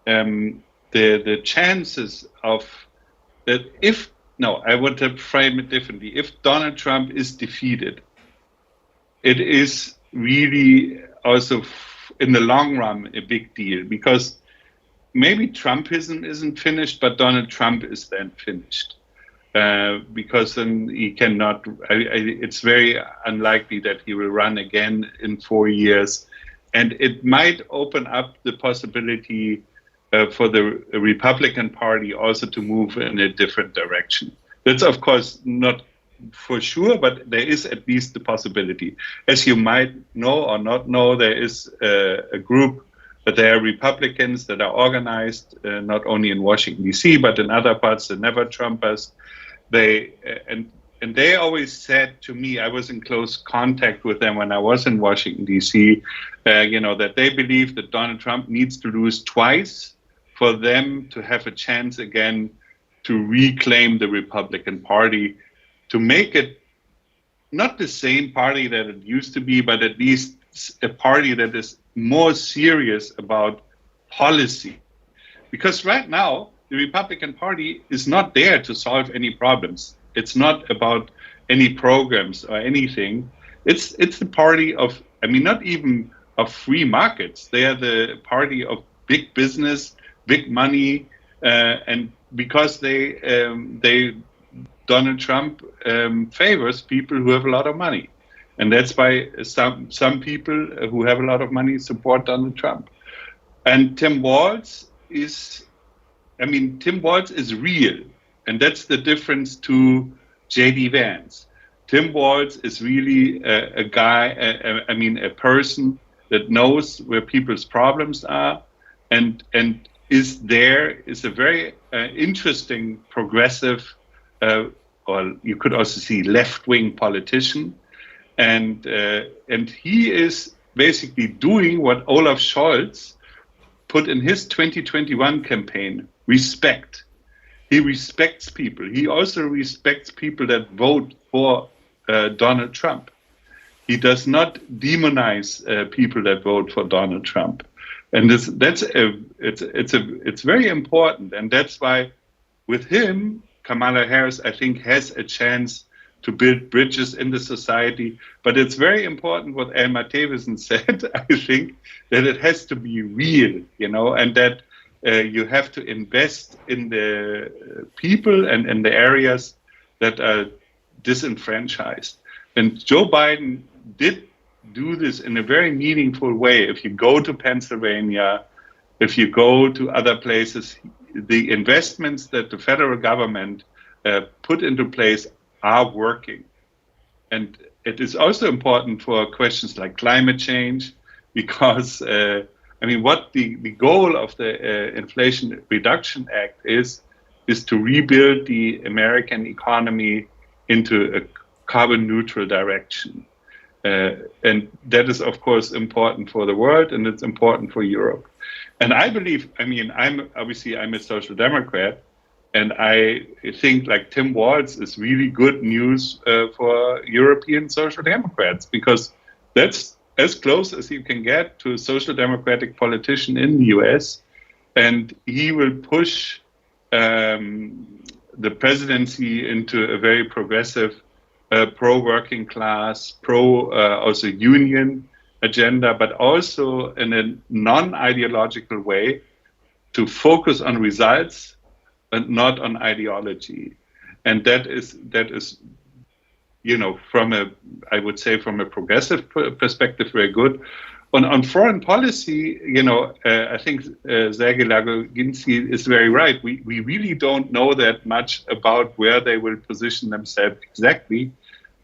the chances of that I want to frame it differently. If Donald Trump is defeated, it is really also in the long run a big deal because maybe Trumpism isn't finished, but Donald Trump is then finished because then he cannot. It's very unlikely that he will run again in 4 years, and it might open up the possibility for the Republican Party also to move in a different direction. That's of course not for sure, but there is at least the possibility. As you might know or not know, there is a group. But there are Republicans that are organized not only in Washington D.C. but in other parts, the Never Trumpers. They always said to me, I was in close contact with them when I was in Washington D.C. That they believe that Donald Trump needs to lose twice for them to have a chance again to reclaim the Republican Party, to make it not the same party that it used to be, but at least a party that is more serious about policy. Because right now, the Republican Party is not there to solve any problems. It's not about any programs or anything. It's the party of, not even of free markets. They are the party of big business, big money, and because Donald Trump favors people who have a lot of money. And that's why some people who have a lot of money support Donald Trump. And Tim Walz is real. And that's the difference to J.D. Vance. Tim Walz is really a guy, a person that knows where people's problems are and is a very interesting, progressive, or you could also see left-wing politician. And he is basically doing what Olaf Scholz put in his 2021 campaign, respect. He respects people. He also respects people that vote for Donald Trump. He does not demonize people that vote for Donald Trump. And it's very important. And that's why with him, Kamala Harris, I think, has a chance to build bridges in the society. But it's very important what Elmar Theveßen said, I think, that it has to be real, and that you have to invest in the people and in the areas that are disenfranchised. And Joe Biden did do this in a very meaningful way. If you go to Pennsylvania, if you go to other places, the investments that the federal government put into place are working. And it is also important for questions like climate change, because what the goal of the Inflation Reduction Act is to rebuild the American economy into a carbon neutral direction. And that is, of course, important for the world, and it's important for Europe. And I believe, I'm a social democrat, and I think like Tim Walz is really good news for European social democrats, because that's as close as you can get to a social democratic politician in the US. And he will push the presidency into a very progressive, pro-working class, also union agenda, but also in a non-ideological way to focus on results and not on ideology. And that is, from a progressive perspective, very good. On foreign policy, I think Sergey Lagodinsky is very right. We really don't know that much about where they will position themselves exactly.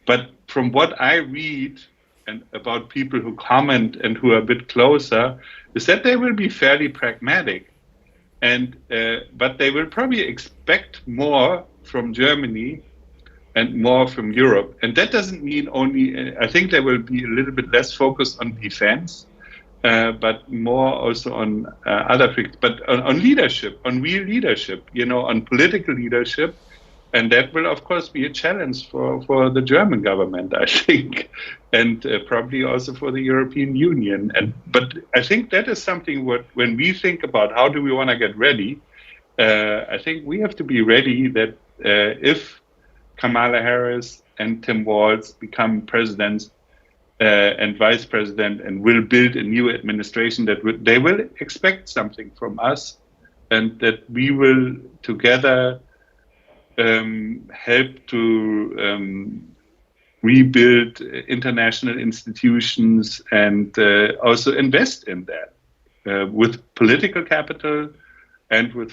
But from what I read and about people who comment and who are a bit closer, is that they will be fairly pragmatic. But they will probably expect more from Germany and more from Europe. And that doesn't mean only, I think they will be a little bit less focused on defense, but more also on other things, but on leadership, on real leadership, on political leadership. And that will, of course, be a challenge for the German government, I think, and probably also for the European Union. But I think that is something when we think about how do we want to get ready, I think we have to be ready that if Kamala Harris and Tim Walz become presidents and vice president and will build a new administration, they will expect something from us, and that we will together help to rebuild international institutions and also invest in that with political capital and with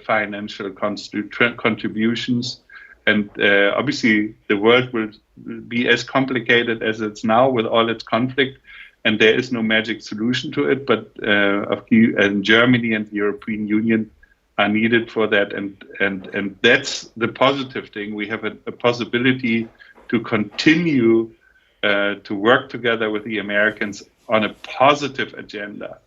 financial contributions. And obviously, the world will be as complicated as it's now with all its conflict, and there is no magic solution to it. But Germany and the European Union are needed for that, and that's the positive thing. We have a possibility to continue to work together with the Americans on a positive agenda,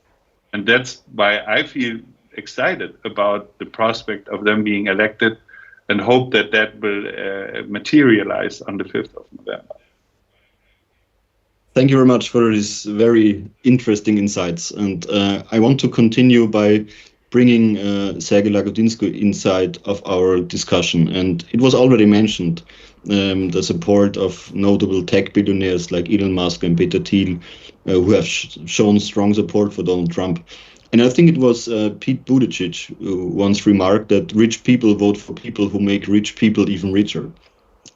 and that's why I feel excited about the prospect of them being elected, and hope that will materialize on the 5th of November. Thank you very much for these very interesting insights. And I want to continue by bringing Sergey Lagodinsky inside of our discussion. And it was already mentioned, the support of notable tech billionaires like Elon Musk and Peter Thiel, who have shown strong support for Donald Trump. And I think it was Pete Buttigieg who once remarked that rich people vote for people who make rich people even richer.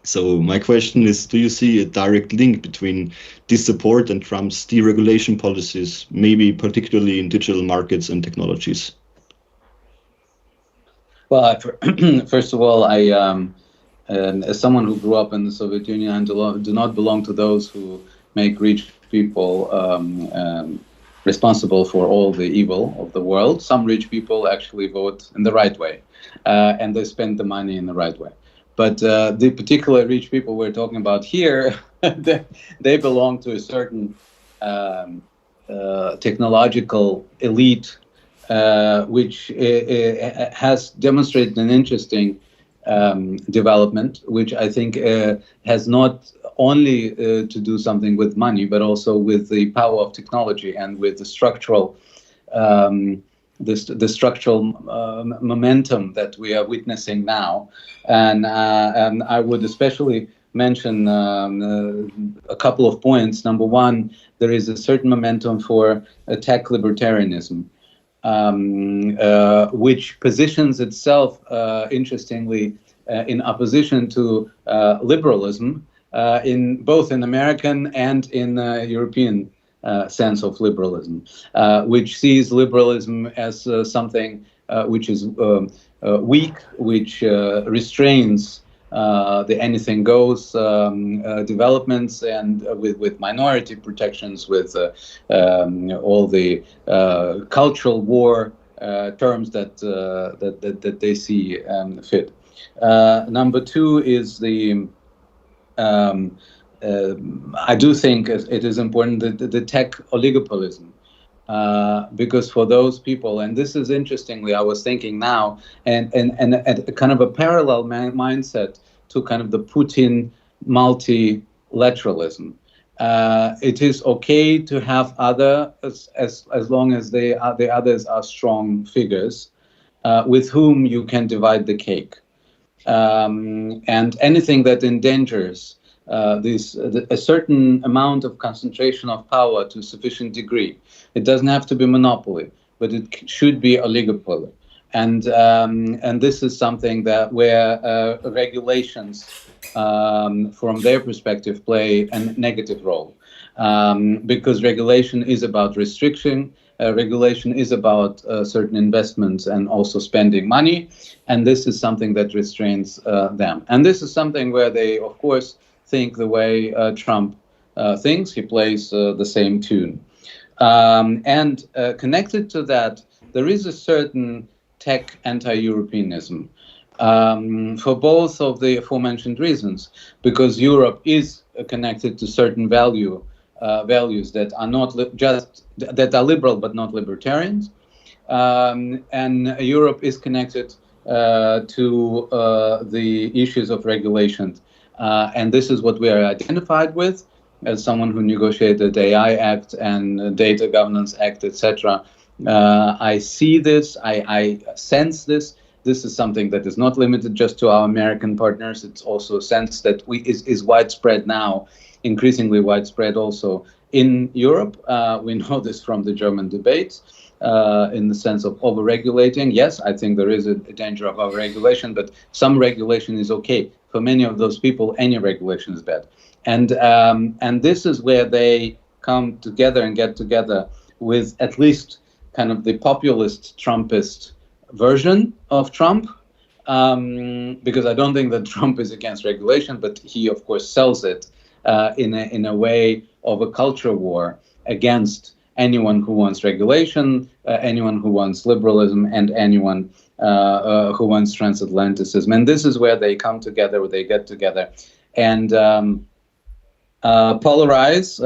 So my question is, do you see a direct link between this support and Trump's deregulation policies, maybe particularly in digital markets and technologies? Well, first of all, as someone who grew up in the Soviet Union, I do not belong to those who make rich people responsible for all the evil of the world. Some rich people actually vote in the right way, and they spend the money in the right way. But the particular rich people we're talking about here, they belong to a certain technological elite, which has demonstrated an interesting development, which I think has not only to do something with money, but also with the power of technology and with the structural the structural momentum that we are witnessing now. And I would especially mention a couple of points. Number one, there is a certain momentum for tech libertarianism, which positions itself, interestingly, in opposition to liberalism, in both in American and in European sense of liberalism, which sees liberalism as something which is weak, which restrains the anything goes developments, and with minority protections, with all the cultural war terms that they see fit. Number two is the I do think it is important that the tech oligopolism, because for those people, and this is interestingly, I was thinking now, and a kind of a parallel mindset to kind of the Putin multilateralism. It is okay to have others as long as the others are strong figures with whom you can divide the cake, and anything that endangers a certain amount of concentration of power to a sufficient degree. It doesn't have to be monopoly, but it should be oligopoly. And this is something that where regulations, from their perspective, play a negative role, because regulation is about restriction. Regulation is about certain investments and also spending money, and this is something that restrains them. And this is something where they, of course, think the way Trump thinks. He plays the same tune. And connected to that, there is a certain tech anti-Europeanism for both of the aforementioned reasons, because Europe is connected to certain values that are not that are liberal but not libertarians, and Europe is connected to the issues of regulation. And this is what we are identified with as someone who negotiated the AI Act and Data Governance Act, etc. I see this, I sense this. This is something that is not limited just to our American partners. It's also a sense that is widespread now, increasingly widespread also in Europe. We know this from the German debates. In the sense of over-regulating. Yes, I think there is a danger of over-regulation, but some regulation is okay. For many of those people, any regulation is bad. And this is where they come together and get together with at least kind of the populist Trumpist version of Trump, because I don't think that Trump is against regulation, but he, of course, sells it in a way of a culture war against anyone who wants regulation, anyone who wants liberalism, and anyone who wants transatlanticism. And this is where they come together, where they get together, and polarize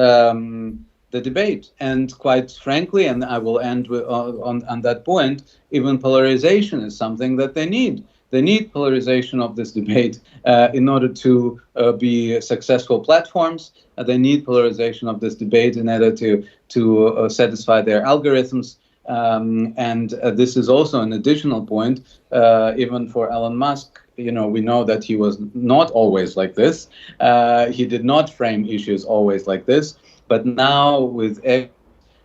the debate. And quite frankly, and I will end with, on that point, even polarization is something that they need. They need polarization of this debate in order to be successful platforms. They need polarization of this debate in order to satisfy their algorithms. And this is also an additional point, even for Elon Musk. You know, we know that he was not always like this. He did not frame issues always like this. But now with it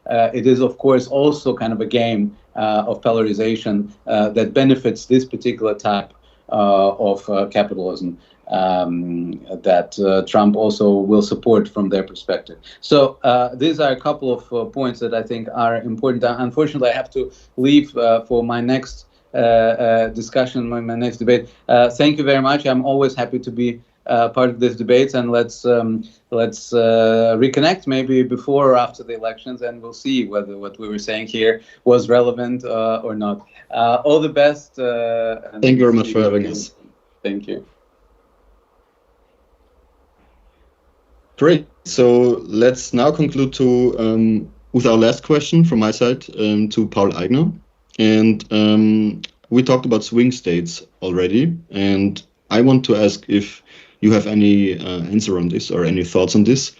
is, of course, also kind of a game of polarization that benefits this particular type of capitalism that Trump also will support from their perspective. So these are a couple of points that I think are important. Unfortunately, I have to leave for my next discussion, my next debate. Thank you very much. I'm always happy to be part of this debate, and let's reconnect maybe before or after the elections, and we'll see whether what we were saying here was relevant or not. All the best. Thank you very much for having us. Thank you. Great. So let's now conclude with our last question from my side to Paul Aigner. And we talked about swing states already, and I want to ask if you have any answer on this or any thoughts on this.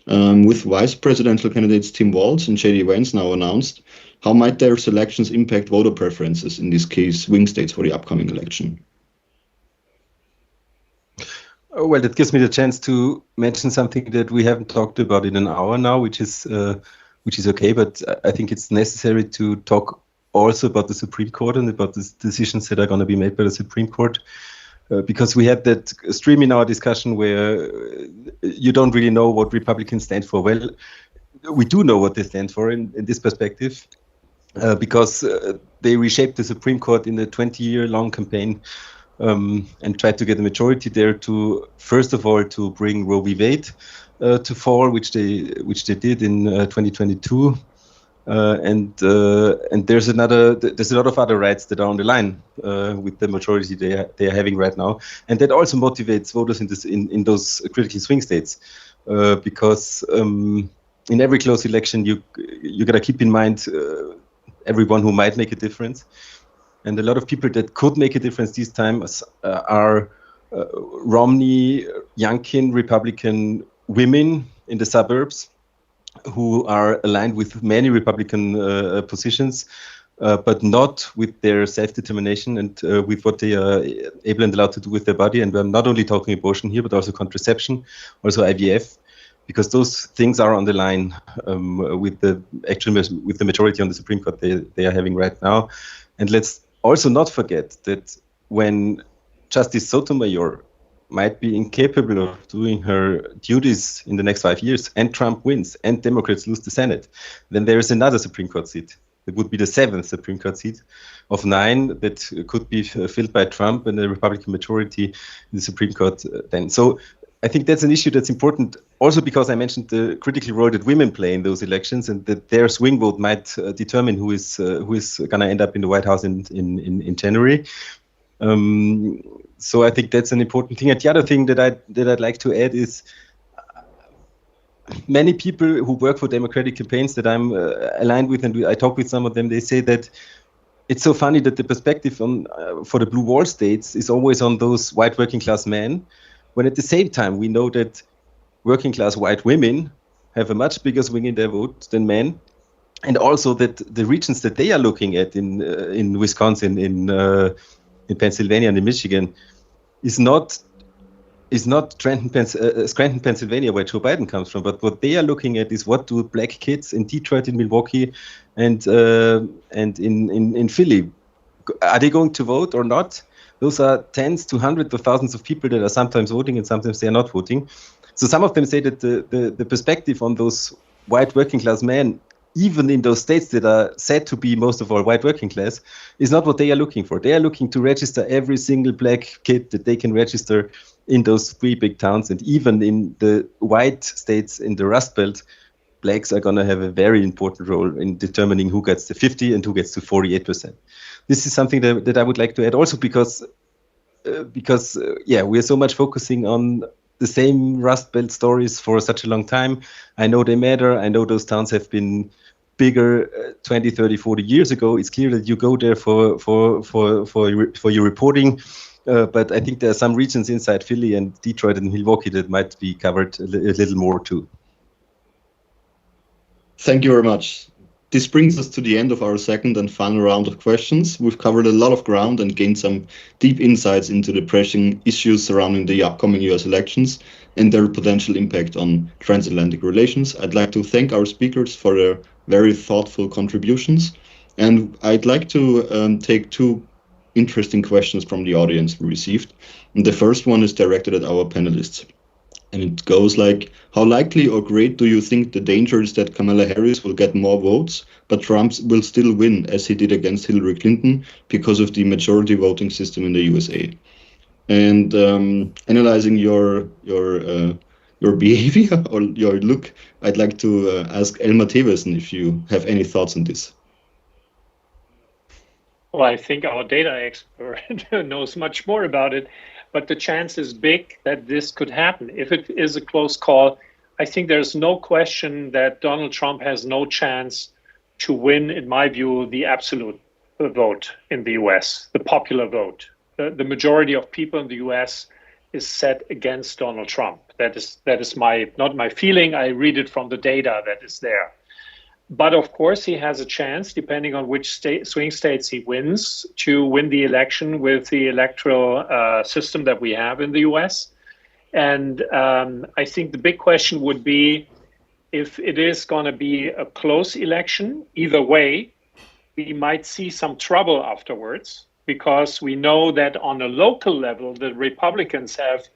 With vice presidential candidates Tim Walz and J.D. Vance now announced, how might their selections impact voter preferences, in this case, swing states for the upcoming election? Well, that gives me the chance to mention something that we haven't talked about in an hour now, which is okay, but I think it's necessary to talk also about the Supreme Court and about the decisions that are going to be made by the Supreme Court. Because we had that stream in our discussion where you don't really know what Republicans stand for. Well, we do know what they stand for in this perspective, because they reshaped the Supreme Court in a 20-year-long campaign and tried to get a majority there to, first of all, to bring Roe v. Wade to fall, which they did in 2022. And there's a lot of other rights that are on the line with the majority they are having right now, and that also motivates voters in those critical swing states, because in every close election you gotta keep in mind everyone who might make a difference, and a lot of people that could make a difference this time are Romney, Youngkin, Republican women in the suburbs, who are aligned with many Republican positions, but not with their self-determination and with what they are able and allowed to do with their body. And we're not only talking abortion here, but also contraception, also IVF, because those things are on the line with the majority on the Supreme Court they are having right now. And let's also not forget that when Justice Sotomayor might be incapable of doing her duties in the next 5 years, and Trump wins, and Democrats lose the Senate, then there is another Supreme Court seat. It would be the 7th Supreme Court seat of 9 that could be filled by Trump and a Republican majority in the Supreme Court then. So I think that's an issue that's important, also because I mentioned the critical role that women play in those elections, and that their swing vote might determine who is going to end up in the White House in January. So I think that's an important thing. And the other thing that I'd like to add is many people who work for Democratic campaigns that I'm aligned with, and I talk with some of them, they say that it's so funny that the perspective for the blue wall states is always on those white working class men, when at the same time we know that working class white women have a much bigger swing in their vote than men, and also that the regions that they are looking at in Wisconsin, in Pennsylvania and in Michigan is not Scranton, Pennsylvania, where Joe Biden comes from, but what they are looking at is what do black kids in Detroit, in Milwaukee, and in Philly, are they going to vote or not? Those are tens to hundreds of thousands of people that are sometimes voting and sometimes they are not voting. So some of them say that the perspective on those white working class men, even in those states that are said to be most of all white working class, is not what they are looking for. They are looking to register every single black kid that they can register in those 3 big towns. And even in the white states in the Rust Belt, blacks are going to have a very important role in determining who gets to 50 and who gets to 48%. This is something that I would like to add also because we are so much focusing on the same Rust Belt stories for such a long time. I know they matter. I know those towns have been bigger 20, 30, 40 years ago. It's clear that you go there for your reporting. But I think there are some regions inside Philly and Detroit and Milwaukee that might be covered a little more too. Thank you very much. This brings us to the end of our second and final round of questions. We've covered a lot of ground and gained some deep insights into the pressing issues surrounding the upcoming US elections and their potential impact on transatlantic relations. I'd like to thank our speakers for their very thoughtful contributions. And I'd like to take 2 interesting questions from the audience we received. And the first one is directed at our panelists. And it goes like, how likely or great do you think the danger is that Kamala Harris will get more votes, but Trump will still win as he did against Hillary Clinton because of the majority voting system in the USA? And analyzing your behavior or your look, I'd like to ask Elmar Theveßen if you have any thoughts on this. Well, I think our data expert knows much more about it, but the chance is big that this could happen. If it is a close call, I think there's no question that Donald Trump has no chance to win, in my view, the absolute vote in the US, the popular vote. The majority of people in the US is set against Donald Trump. That is not my feeling. I read it from the data that is there. But of course, he has a chance, depending on which swing states he wins, to win the election with the electoral system that we have in the US. And I think the big question would be, if it is going to be a close election, either way, we might see some trouble afterwards, because we know that on a local level, the Republicans have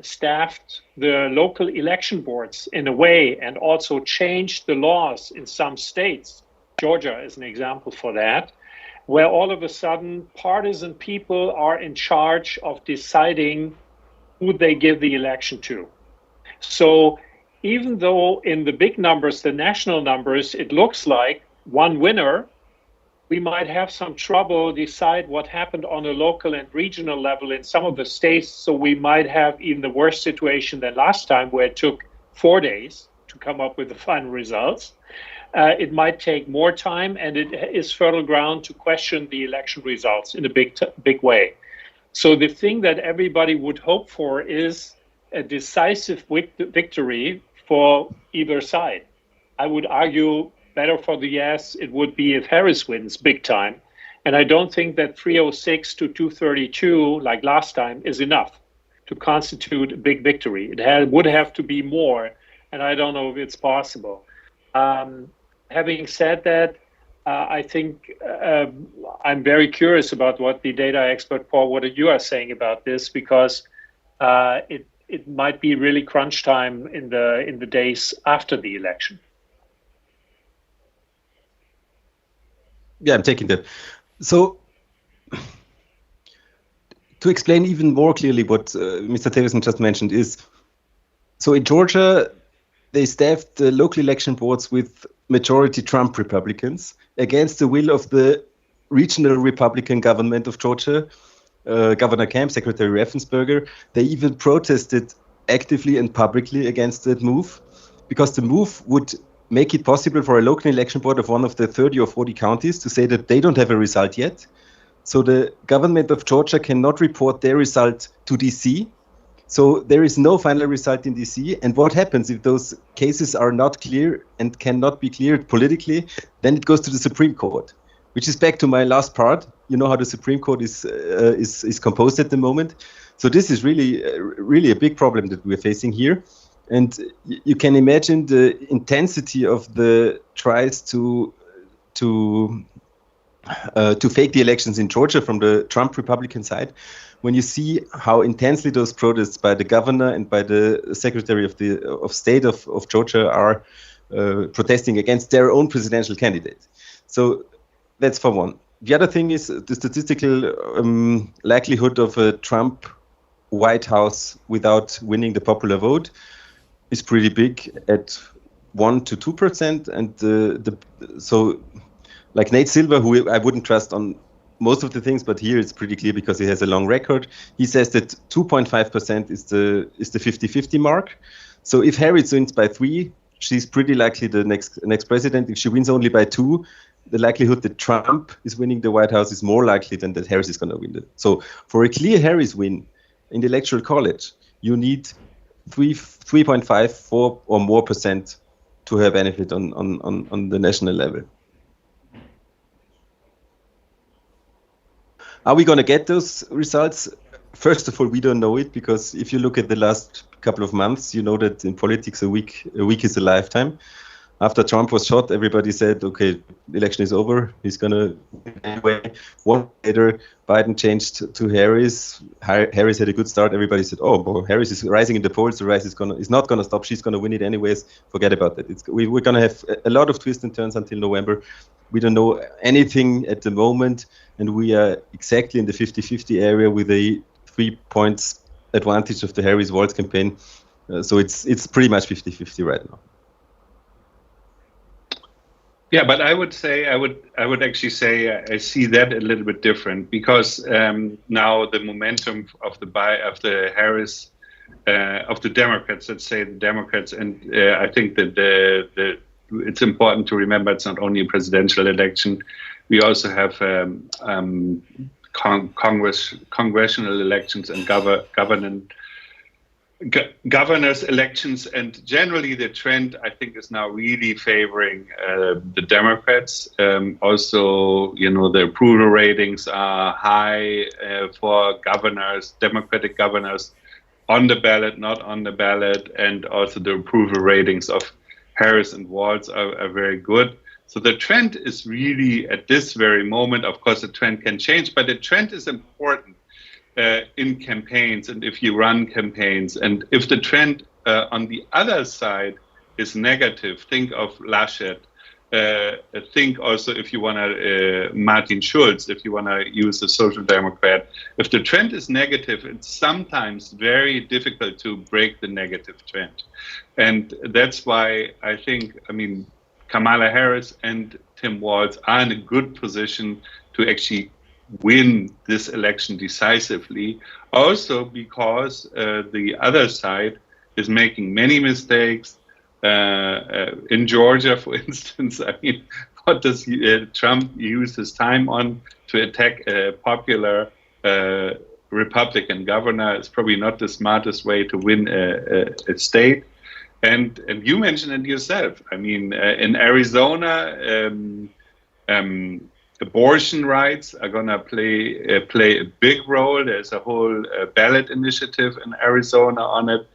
staffed the local election boards in a way and also changed the laws in some states. Georgia is an example for that, where all of a sudden partisan people are in charge of deciding who they give the election to. So even though in the big numbers, the national numbers, it looks like one winner, we might have some trouble decide what happened on a local and regional level in some of the states. So we might have even the worst situation than last time, where it took 4 days to come up with the final results. It might take more time, and it is fertile ground to question the election results in a big way. So the thing that everybody would hope for is a decisive victory for either side. I would argue better for the yes, it would be if Harris wins big time. And I don't think that 306 to 232, like last time, is enough to constitute a big victory. It would have to be more, and I don't know if it's possible. Having said that, I think I'm very curious about what the data expert, Paul, what you are saying about this, because it might be really crunch time in the days after the election. Yeah, I'm taking that. So, to explain even more clearly what Mr. Theveßen just mentioned is, so in Georgia, they staffed the local election boards with majority Trump Republicans against the will of the regional Republican government of Georgia, Governor Kemp, Secretary Raffensperger. They even protested actively and publicly against that move, because the move would make it possible for a local election board of one of the 30 or 40 counties to say that they don't have a result yet. So the government of Georgia cannot report their result to DC. So there is no final result in DC. And what happens if those cases are not clear and cannot be cleared politically? Then it goes to the Supreme Court, which is back to my last part. You know how the Supreme Court is composed at the moment. So this is really a big problem that we're facing here. And you can imagine the intensity of the tries to fake the elections in Georgia from the Trump Republican side, when you see how intensely those protests by the governor and by the Secretary of State of Georgia are protesting against their own presidential candidate. So that's for one. The other thing is the statistical likelihood of a Trump White House without winning the popular vote is pretty big at 1 to 2%, and so like Nate Silver, who I wouldn't trust on most of the things, but here it's pretty clear because he has a long record. He says that 2.5% is the 50-50 mark. So if Harris wins by 3, she's pretty likely the next president. If she wins only by 2, the likelihood that Trump is winning the White House is more likely than that Harris is going to win it. So for a clear Harris win in the Electoral College, you need 3.5, 4 or more percent to have benefit on the national level. Are we going to get those results? First of all, we don't know it, because if you look at the last couple of months, you know that in politics a week is a lifetime. after Trump was shot, everybody said, okay, the election is over. He's going to win anyway. 1 week later, Biden changed to Harris. Harris had a good start. Everybody said, oh, boy, Harris is rising in the polls. The rise is not going to stop. She's going to win it anyways. Forget about that. We're going to have a lot of twists and turns until November. We don't know anything at the moment. And we are exactly in the 50-50 area with a 3 points advantage of the Harris-Walz campaign. So it's pretty much 50-50 right now. Yeah, but I would actually say I see that a little bit different, because now the momentum of the Harris of the Democrats, let's say the Democrats, and I think that it's important to remember it's not only a presidential election. We also have congressional elections and governors elections, and generally the trend, I think, is now really favoring the Democrats. Also, the approval ratings are high for governors, Democratic governors, on the ballot, not on the ballot, and also the approval ratings of Harris and Walz are very good. So the trend is really at this very moment. Of course, the trend can change, but the trend is important in campaigns, and if you run campaigns, and if the trend on the other side is negative, think of Laschet. Think also, if you want to, Martin Schulz, if you want to use a social democrat. If the trend is negative, it's sometimes very difficult to break the negative trend. And that's why I think, Kamala Harris and Tim Walz are in a good position to actually win this election decisively. Also because the other side is making many mistakes. In Georgia, for instance, what does Trump use his time on to attack a popular Republican governor? It's probably not the smartest way to win a state. And you mentioned it yourself. In Arizona, abortion rights are going to play a big role. There's a whole ballot initiative in Arizona on it.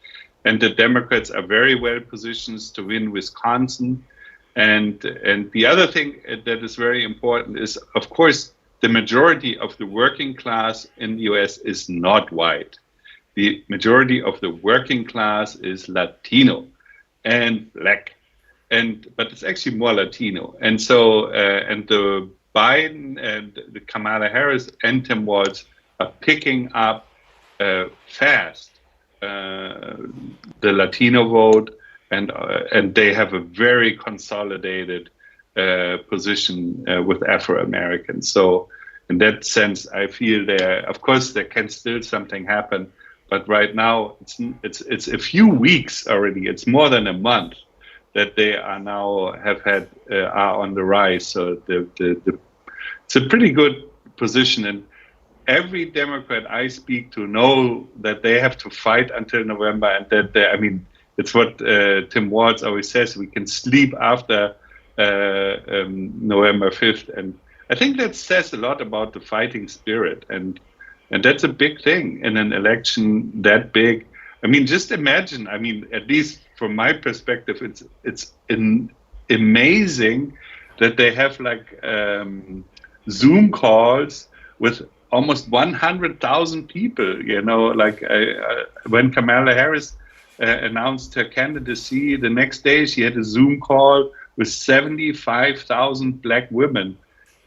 And the Democrats are very well positioned to win Wisconsin. And the other thing that is very important is, of course, the majority of the working class in the US is not white. The majority of the working class is Latino and Black, but it's actually more Latino. And so, and the Biden and the Kamala Harris and Tim Walz are picking up fast the Latino vote, and they have a very consolidated position with Afro-Americans. So in that sense, I feel of course there can still something happen, but right now it's a few weeks already. It's more than a month that they are now are on the rise. So it's a pretty good position, and every Democrat I speak to know that they have to fight until November, and that it's what Tim Walz always says: we can sleep after November 5th, and I think that says a lot about the fighting spirit, and that's a big thing in an election that big. Just imagine. At least from my perspective, it's amazing that they have Zoom calls with almost 100,000 people. When Kamala Harris announced her candidacy, the next day she had a Zoom call with 75,000 Black women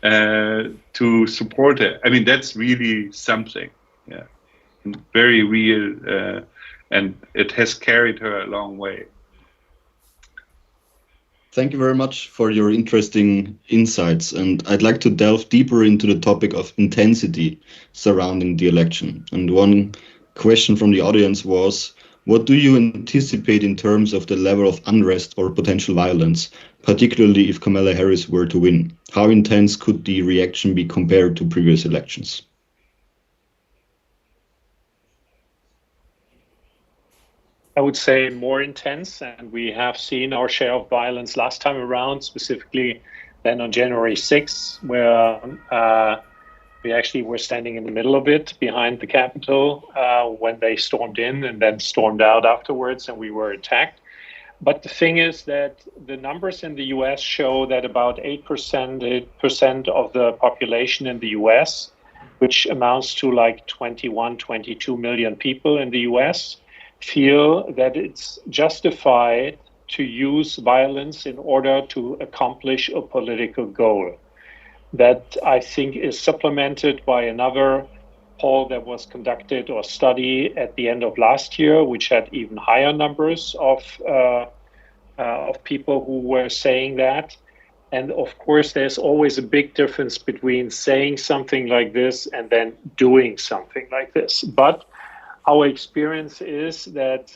to support her. That's really something. Yeah, very real, and it has carried her a long way. Thank you very much for your interesting insights, and I'd like to delve deeper into the topic of intensity surrounding the election. And one question from the audience was, what do you anticipate in terms of the level of unrest or potential violence, particularly if Kamala Harris were to win? How intense could the reaction be compared to previous elections? I would say more intense, and we have seen our share of violence last time around, specifically then on January 6th, where we actually were standing in the middle of it behind the Capitol when they stormed in and then stormed out afterwards, and we were attacked. But the thing is that the numbers in the US show that about 8% of the population in the US, which amounts to like 21, 22 million people in the US, feel that it's justified to use violence in order to accomplish a political goal. That I think is supplemented by another poll that was conducted or study at the end of last year, which had even higher numbers of people who were saying that. And of course, there's always a big difference between saying something like this and then doing something like this. But our experience is that,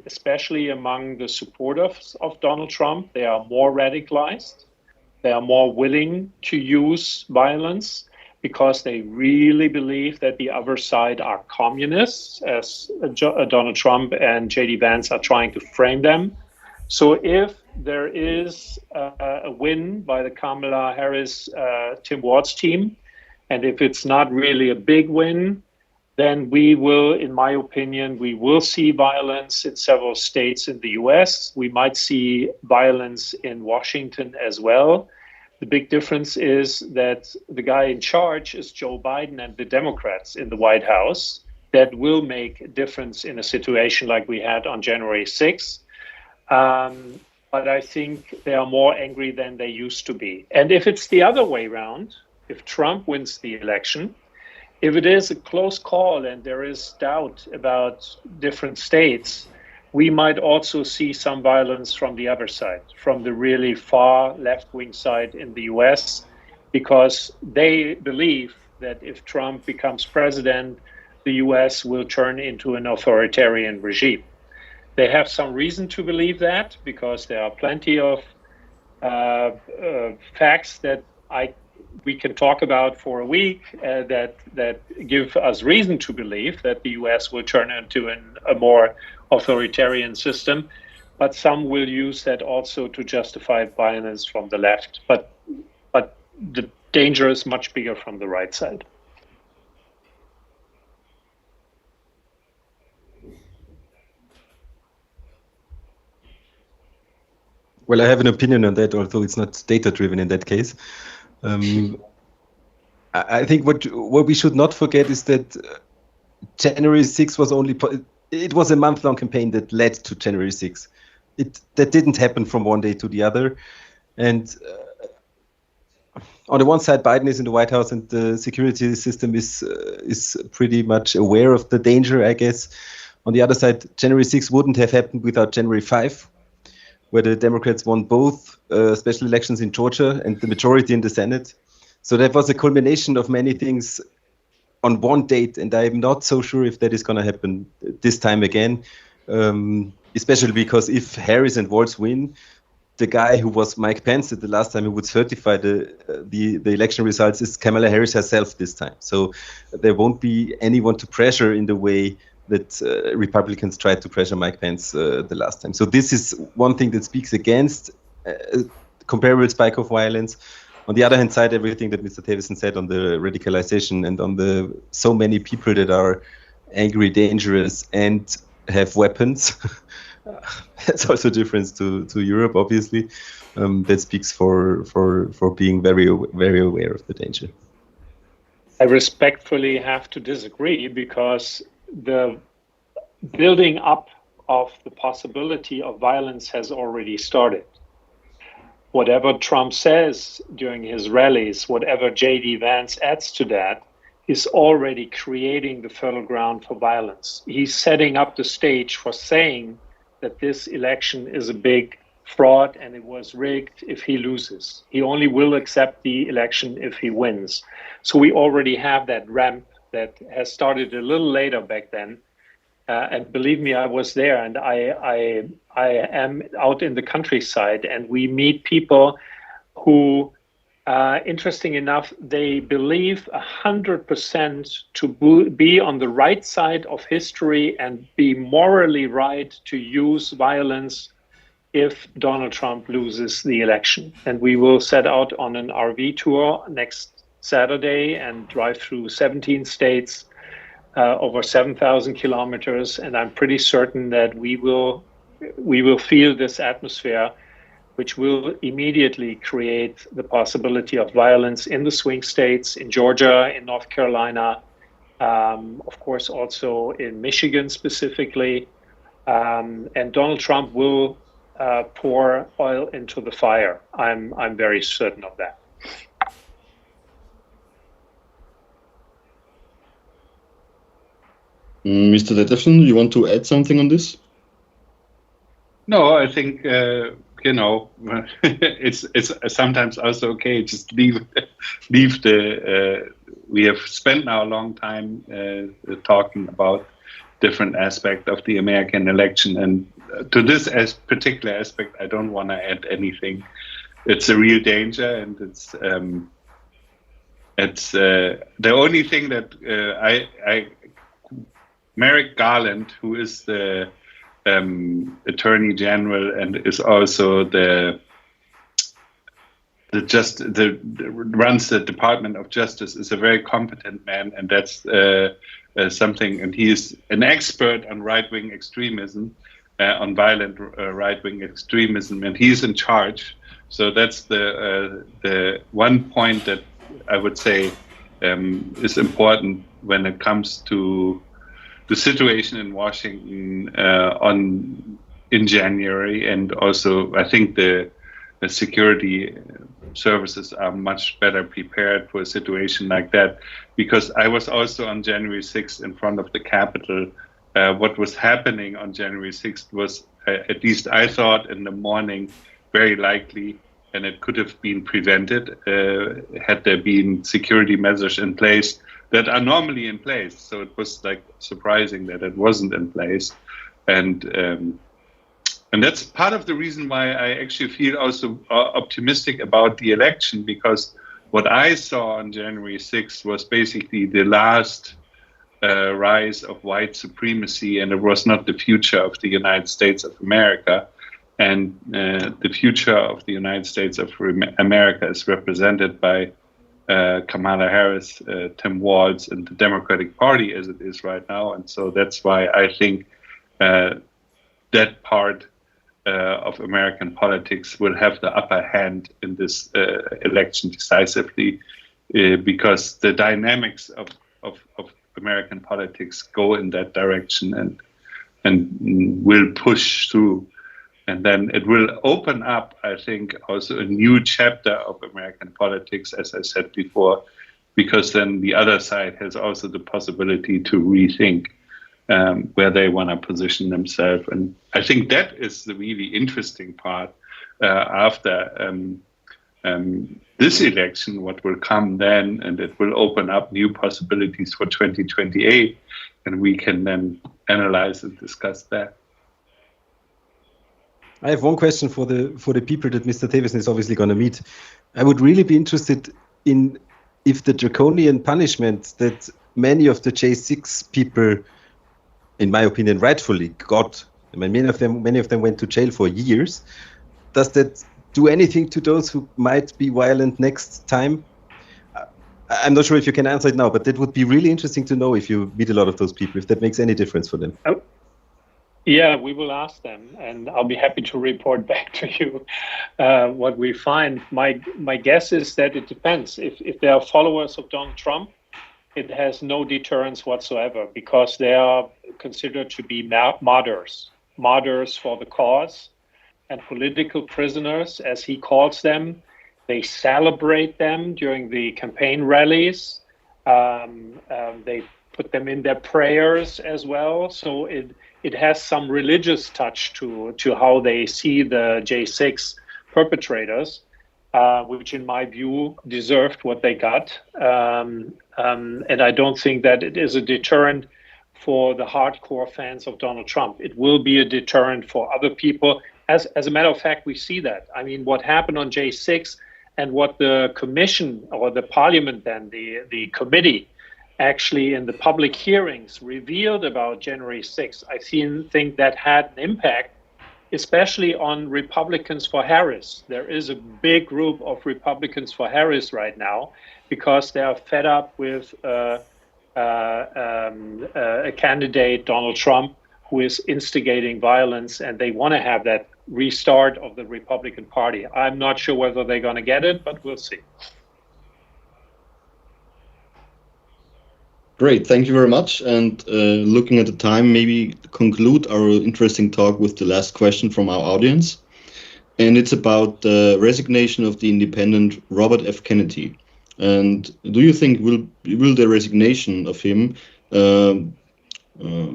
especially among the supporters of Donald Trump, they are more radicalized. They are more willing to use violence because they really believe that the other side are communists, as Donald Trump and J.D. Vance are trying to frame them. So if there is a win by the Kamala Harris, Tim Ward's team, and if it's not really a big win, then we will, in my opinion, we will see violence in several states in the US. We might see violence in Washington as well. The big difference is that the guy in charge is Joe Biden and the Democrats in the White House. That will make a difference in a situation like we had on January 6th. But I think they are more angry than they used to be. And if it's the other way around, if Trump wins the election, if it is a close call and there is doubt about different states, we might also see some violence from the other side, from the really far left-wing side in the US, because they believe that if Trump becomes president, the US will turn into an authoritarian regime. They have some reason to believe that because there are plenty of facts that we can talk about for a week that give us reason to believe that the US will turn into a more authoritarian system, but some will use that also to justify violence from the left. But the danger is much bigger from the right side. Well, I have an opinion on that, although it's not data-driven in that case. I think what we should not forget is that January 6th was it was a month-long campaign that led to January 6th. That didn't happen from one day to the other. And on the one side, Biden is in the White House and the security system is pretty much aware of the danger, I guess. On the other side, January 6th wouldn't have happened without January 5th. Where the Democrats won both special elections in Georgia and the majority in the Senate. So that was a culmination of many things on one date, and I'm not so sure if that is going to happen this time again, especially because if Harris and Walz win, the guy who was Mike Pence at the last time who would certify the election results is Kamala Harris herself this time. So there won't be anyone to pressure in the way that Republicans tried to pressure Mike Pence the last time. So this is one thing that speaks against comparable spike of violence. On the other hand side, everything that Mr. Theveßen said on the radicalization and on the so many people that are angry, dangerous, and have weapons, that's also a difference to Europe, obviously. That speaks for being very, very aware of the danger. I respectfully have to disagree because the building up of the possibility of violence has already started. Whatever Trump says during his rallies, whatever J.D. Vance adds to that, is already creating the fertile ground for violence. He's setting up the stage for saying that this election is a big fraud and it was rigged if he loses. He only will accept the election if he wins. So we already have that ramp that has started a little later back then. And believe me, I was there, and I am out in the countryside, and we meet people who, interesting enough, they believe 100% to be on the right side of history and be morally right to use violence if Donald Trump loses the election. And we will set out on an RV tour next Saturday and drive through 17 states, over 7,000 kilometers. And I'm pretty certain that we will we will feel this atmosphere, which will immediately create the possibility of violence in the swing states, in Georgia, in North Carolina, of course, also in Michigan specifically. And Donald Trump will pour oil into the fire. I'm very certain of that. Mr. Dethlefsen, you want to add something on this? No, I think it's sometimes also okay. Just leave the. We have spent now a long time talking about different aspects of the American election, and to this particular aspect, I don't want to add anything. It's a real danger, and it's the only thing that Merrick Garland, who is the Attorney General and is also runs the Department of Justice, is a very competent man, and that's something. And he is an expert on right-wing extremism, on violent right-wing extremism, and he's in charge. So that's the one point that I would say is important when it comes to the situation in Washington in January, and also I think the security services are much better prepared for a situation like that, because I was also on January 6th in front of the Capitol. What was happening on January 6th was, at least I thought in the morning, very likely, and it could have been prevented had there been security measures in place that are normally in place. So it was like surprising that it wasn't in place, and that's part of the reason why I actually feel also optimistic about the election, because what I saw on January 6th was basically the last rise of white supremacy, and it was not the future of the United States of America. And the future of the United States of America is represented by Kamala Harris, Tim Walz, and the Democratic Party as it is right now. And so that's why I think that part of American politics will have the upper hand in this election decisively, because the dynamics of American politics go in that direction and will push through. And then it will open up, I think, also a new chapter of American politics, as I said before, because then the other side has also the possibility to rethink where they want to position themselves. And I think that is the really interesting part after this election, what will come then, and it will open up new possibilities for 2028, and we can then analyze and discuss that. I have one question for the people that Mr. Theveßen is obviously going to meet. I would really be interested in if the draconian punishment that many of the J6 people, in my opinion, rightfully got. I mean, many of them went to jail for years. Does that do anything to those who might be violent next time? I'm not sure if you can answer it now, but that would be really interesting to know if you meet a lot of those people, if that makes any difference for them. Oh. Yeah, we will ask them, and I'll be happy to report back to you what we find. My guess is that it depends. If they are followers of Donald Trump, it has no deterrence whatsoever, because they are considered to be martyrs for the cause, and political prisoners, as he calls them. They celebrate them during the campaign rallies. They put them in their prayers as well. So it has some religious touch to how they see the J6 perpetrators, which in my view deserved what they got. And I don't think that it is a deterrent for the hardcore fans of Donald Trump. It will be a deterrent for other people. As a matter of fact, we see that. I mean, what happened on J6 and what the commission or the parliament then, the committee, actually in the public hearings revealed about January 6th, I think that had an impact, especially on Republicans for Harris. There is a big group of Republicans for Harris right now because they are fed up with a candidate, Donald Trump, who is instigating violence, and they want to have that restart of the Republican Party. I'm not sure whether they're going to get it, but we'll see. Great, thank you very much. And looking at the time, maybe conclude our interesting talk with the last question from our audience. And it's about the resignation of the independent Robert F. Kennedy. And do you think will the resignation of him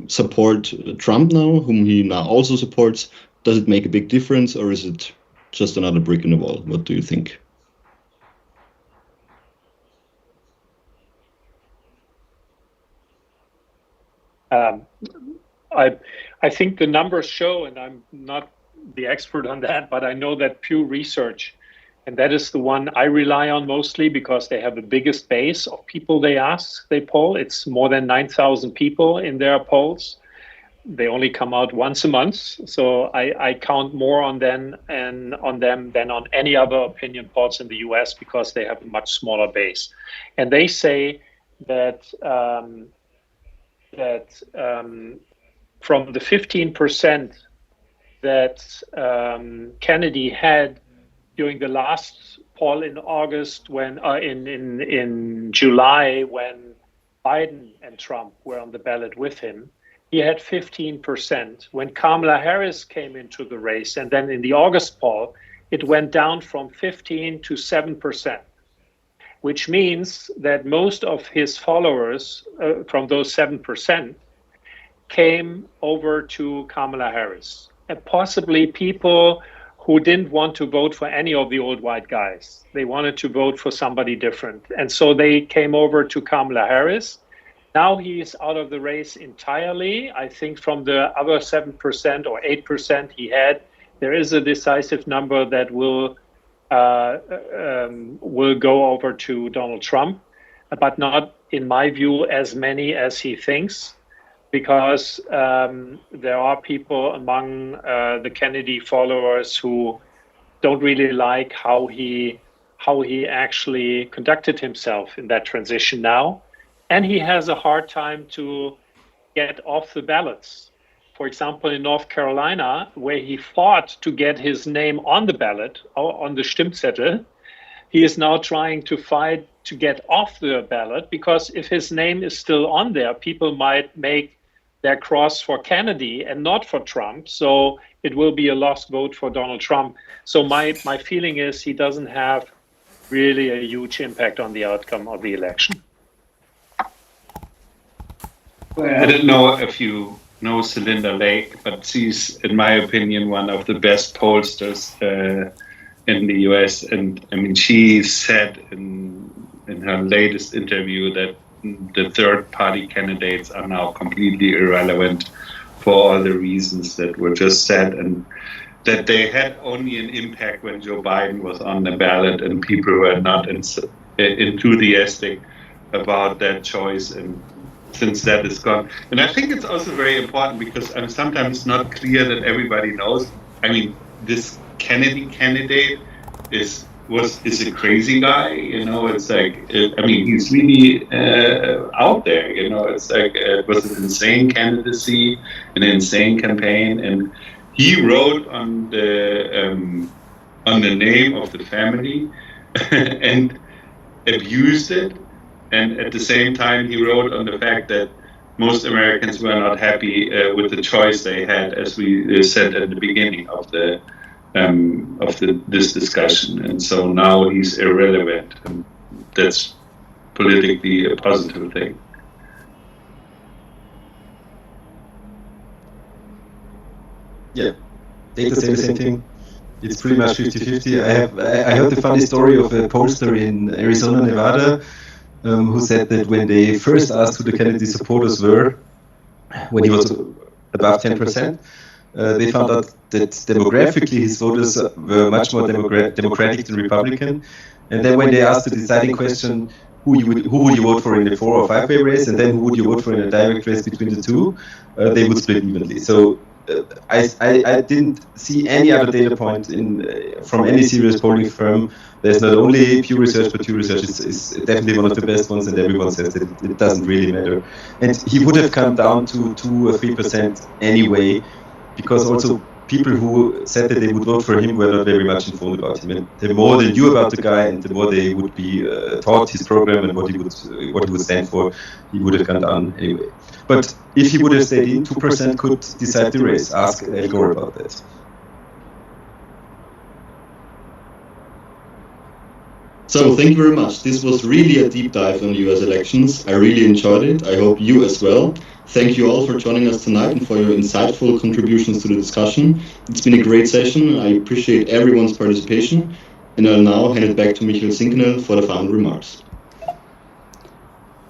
support Trump now, whom he now also supports? Does it make a big difference, or is it just another brick in the wall? What do you think? I think the numbers show, and I'm not the expert on that, but I know that Pew Research, and that is the one I rely on mostly because they have the biggest base of people they poll. It's more than 9,000 people in their polls. They only come out once a month, so I count more on them than on any other opinion polls in the US because they have a much smaller base. And they say that from the 15% that Kennedy had during the last poll in August, when in July, when Biden and Trump were on the ballot with him, he had 15%. When Kamala Harris came into the race, and then in the August poll, it went down from 15 to 7%, which means that most of his followers from those 7% came over to Kamala Harris, and possibly people who didn't want to vote for any of the old white guys. They wanted to vote for somebody different. And so they came over to Kamala Harris. Now he's out of the race entirely. I think from the other 7% or 8% he had, there is a decisive number that will go over to Donald Trump, but not, in my view, as many as he thinks, because there are people among the Kennedy followers who don't really like how he actually conducted himself in that transition now. And he has a hard time to get off the ballots. For example, in North Carolina, where he fought to get his name on the ballot, or on the Stimmzettel, he is now trying to fight to get off the ballot, because if his name is still on there, people might make their cross for Kennedy and not for Trump. So it will be a lost vote for Donald Trump. So my feeling is he doesn't have really a huge impact on the outcome of the election. I don't know if you know Celinda Lake, but she's, in my opinion, one of the best pollsters in the US. And I mean, she said in her latest interview that the third party candidates are now completely irrelevant for all the reasons that were just said, and that they had only an impact when Joe Biden was on the ballot and people were not enthusiastic about that choice. And since that is gone. And I think it's also very important because I'm sometimes not clear that everybody knows. I mean, this Kennedy candidate is a crazy guy, you know. It's like, I mean, he's really out there, you know. It's like it was an insane candidacy, an insane campaign, and he wrote on the name of the family and abused it. And at the same time, he wrote on the fact that most Americans were not happy with the choice they had, as we said at the beginning of this discussion. And so now he's irrelevant, and that's politically a positive thing. Yeah, data say the same thing. It's pretty much 50-50. I heard the funny story of a pollster in Arizona, Nevada, who said that when they first asked who the Kennedy supporters were, when he was above 10%, they found out that demographically his voters were much more Democratic than Republican. And then when they asked the deciding question, who would you vote for in the 4 or 5 way race, and then who would you vote for in a direct race between the two, they would split evenly. So I didn't see any other data point from any serious polling firm. There's not only Pew Research, but Pew Research is definitely one of the best ones, and everyone says that it doesn't really matter. And he would have come down to 2 or 3% anyway, because also people who said that they would vote for him were not very much informed about him. And the more they knew about the guy, and the more they would be taught his program and what he would stand for, he would have gone down anyway. But if he would have stayed in, 2% could decide the race. Ask Al Gore about that. So thank you very much. This was really a deep dive on US elections. I really enjoyed it. I hope you as well. Thank you all for joining us tonight and for your insightful contributions to the discussion. It's been a great session. I appreciate everyone's participation. And I'll now hand it back to Michael Zinkanell for the final remarks.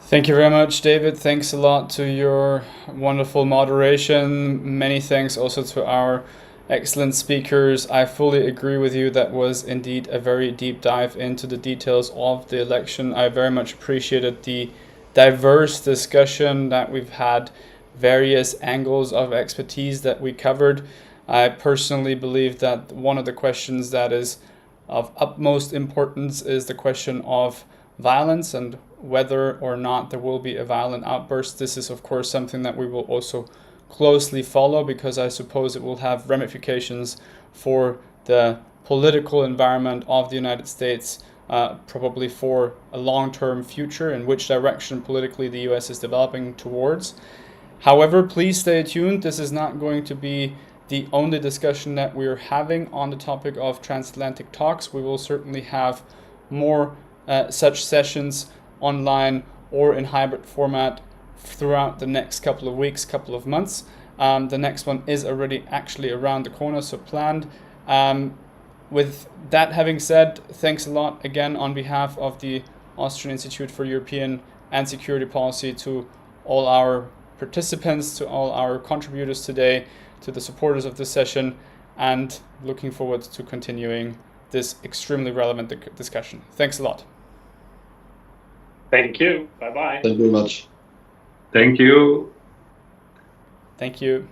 Thank you very much, David. Thanks a lot to your wonderful moderation. Many thanks also to our excellent speakers. I fully agree with you. That was indeed a very deep dive into the details of the election. I very much appreciated the diverse discussion that we've had, various angles of expertise that we covered. I personally believe that one of the questions that is of utmost importance is the question of violence and whether or not there will be a violent outburst. This is, of course, something that we will also closely follow, because I suppose it will have ramifications for the political environment of the United States, probably for a long-term future, in which direction politically the US is developing towards. However, please stay tuned. This is not going to be the only discussion that we're having on the topic of transatlantic talks. We will certainly have more such sessions online or in hybrid format throughout the next couple of weeks, couple of months. The next one is already actually around the corner, so planned. With that having said, thanks a lot again on behalf of the Austrian Institute for European and Security Policy to all our participants, to all our contributors today, to the supporters of this session, and looking forward to continuing this extremely relevant discussion. Thanks a lot. Thank you. Bye-bye. Thank you very much. Thank you. Thank you.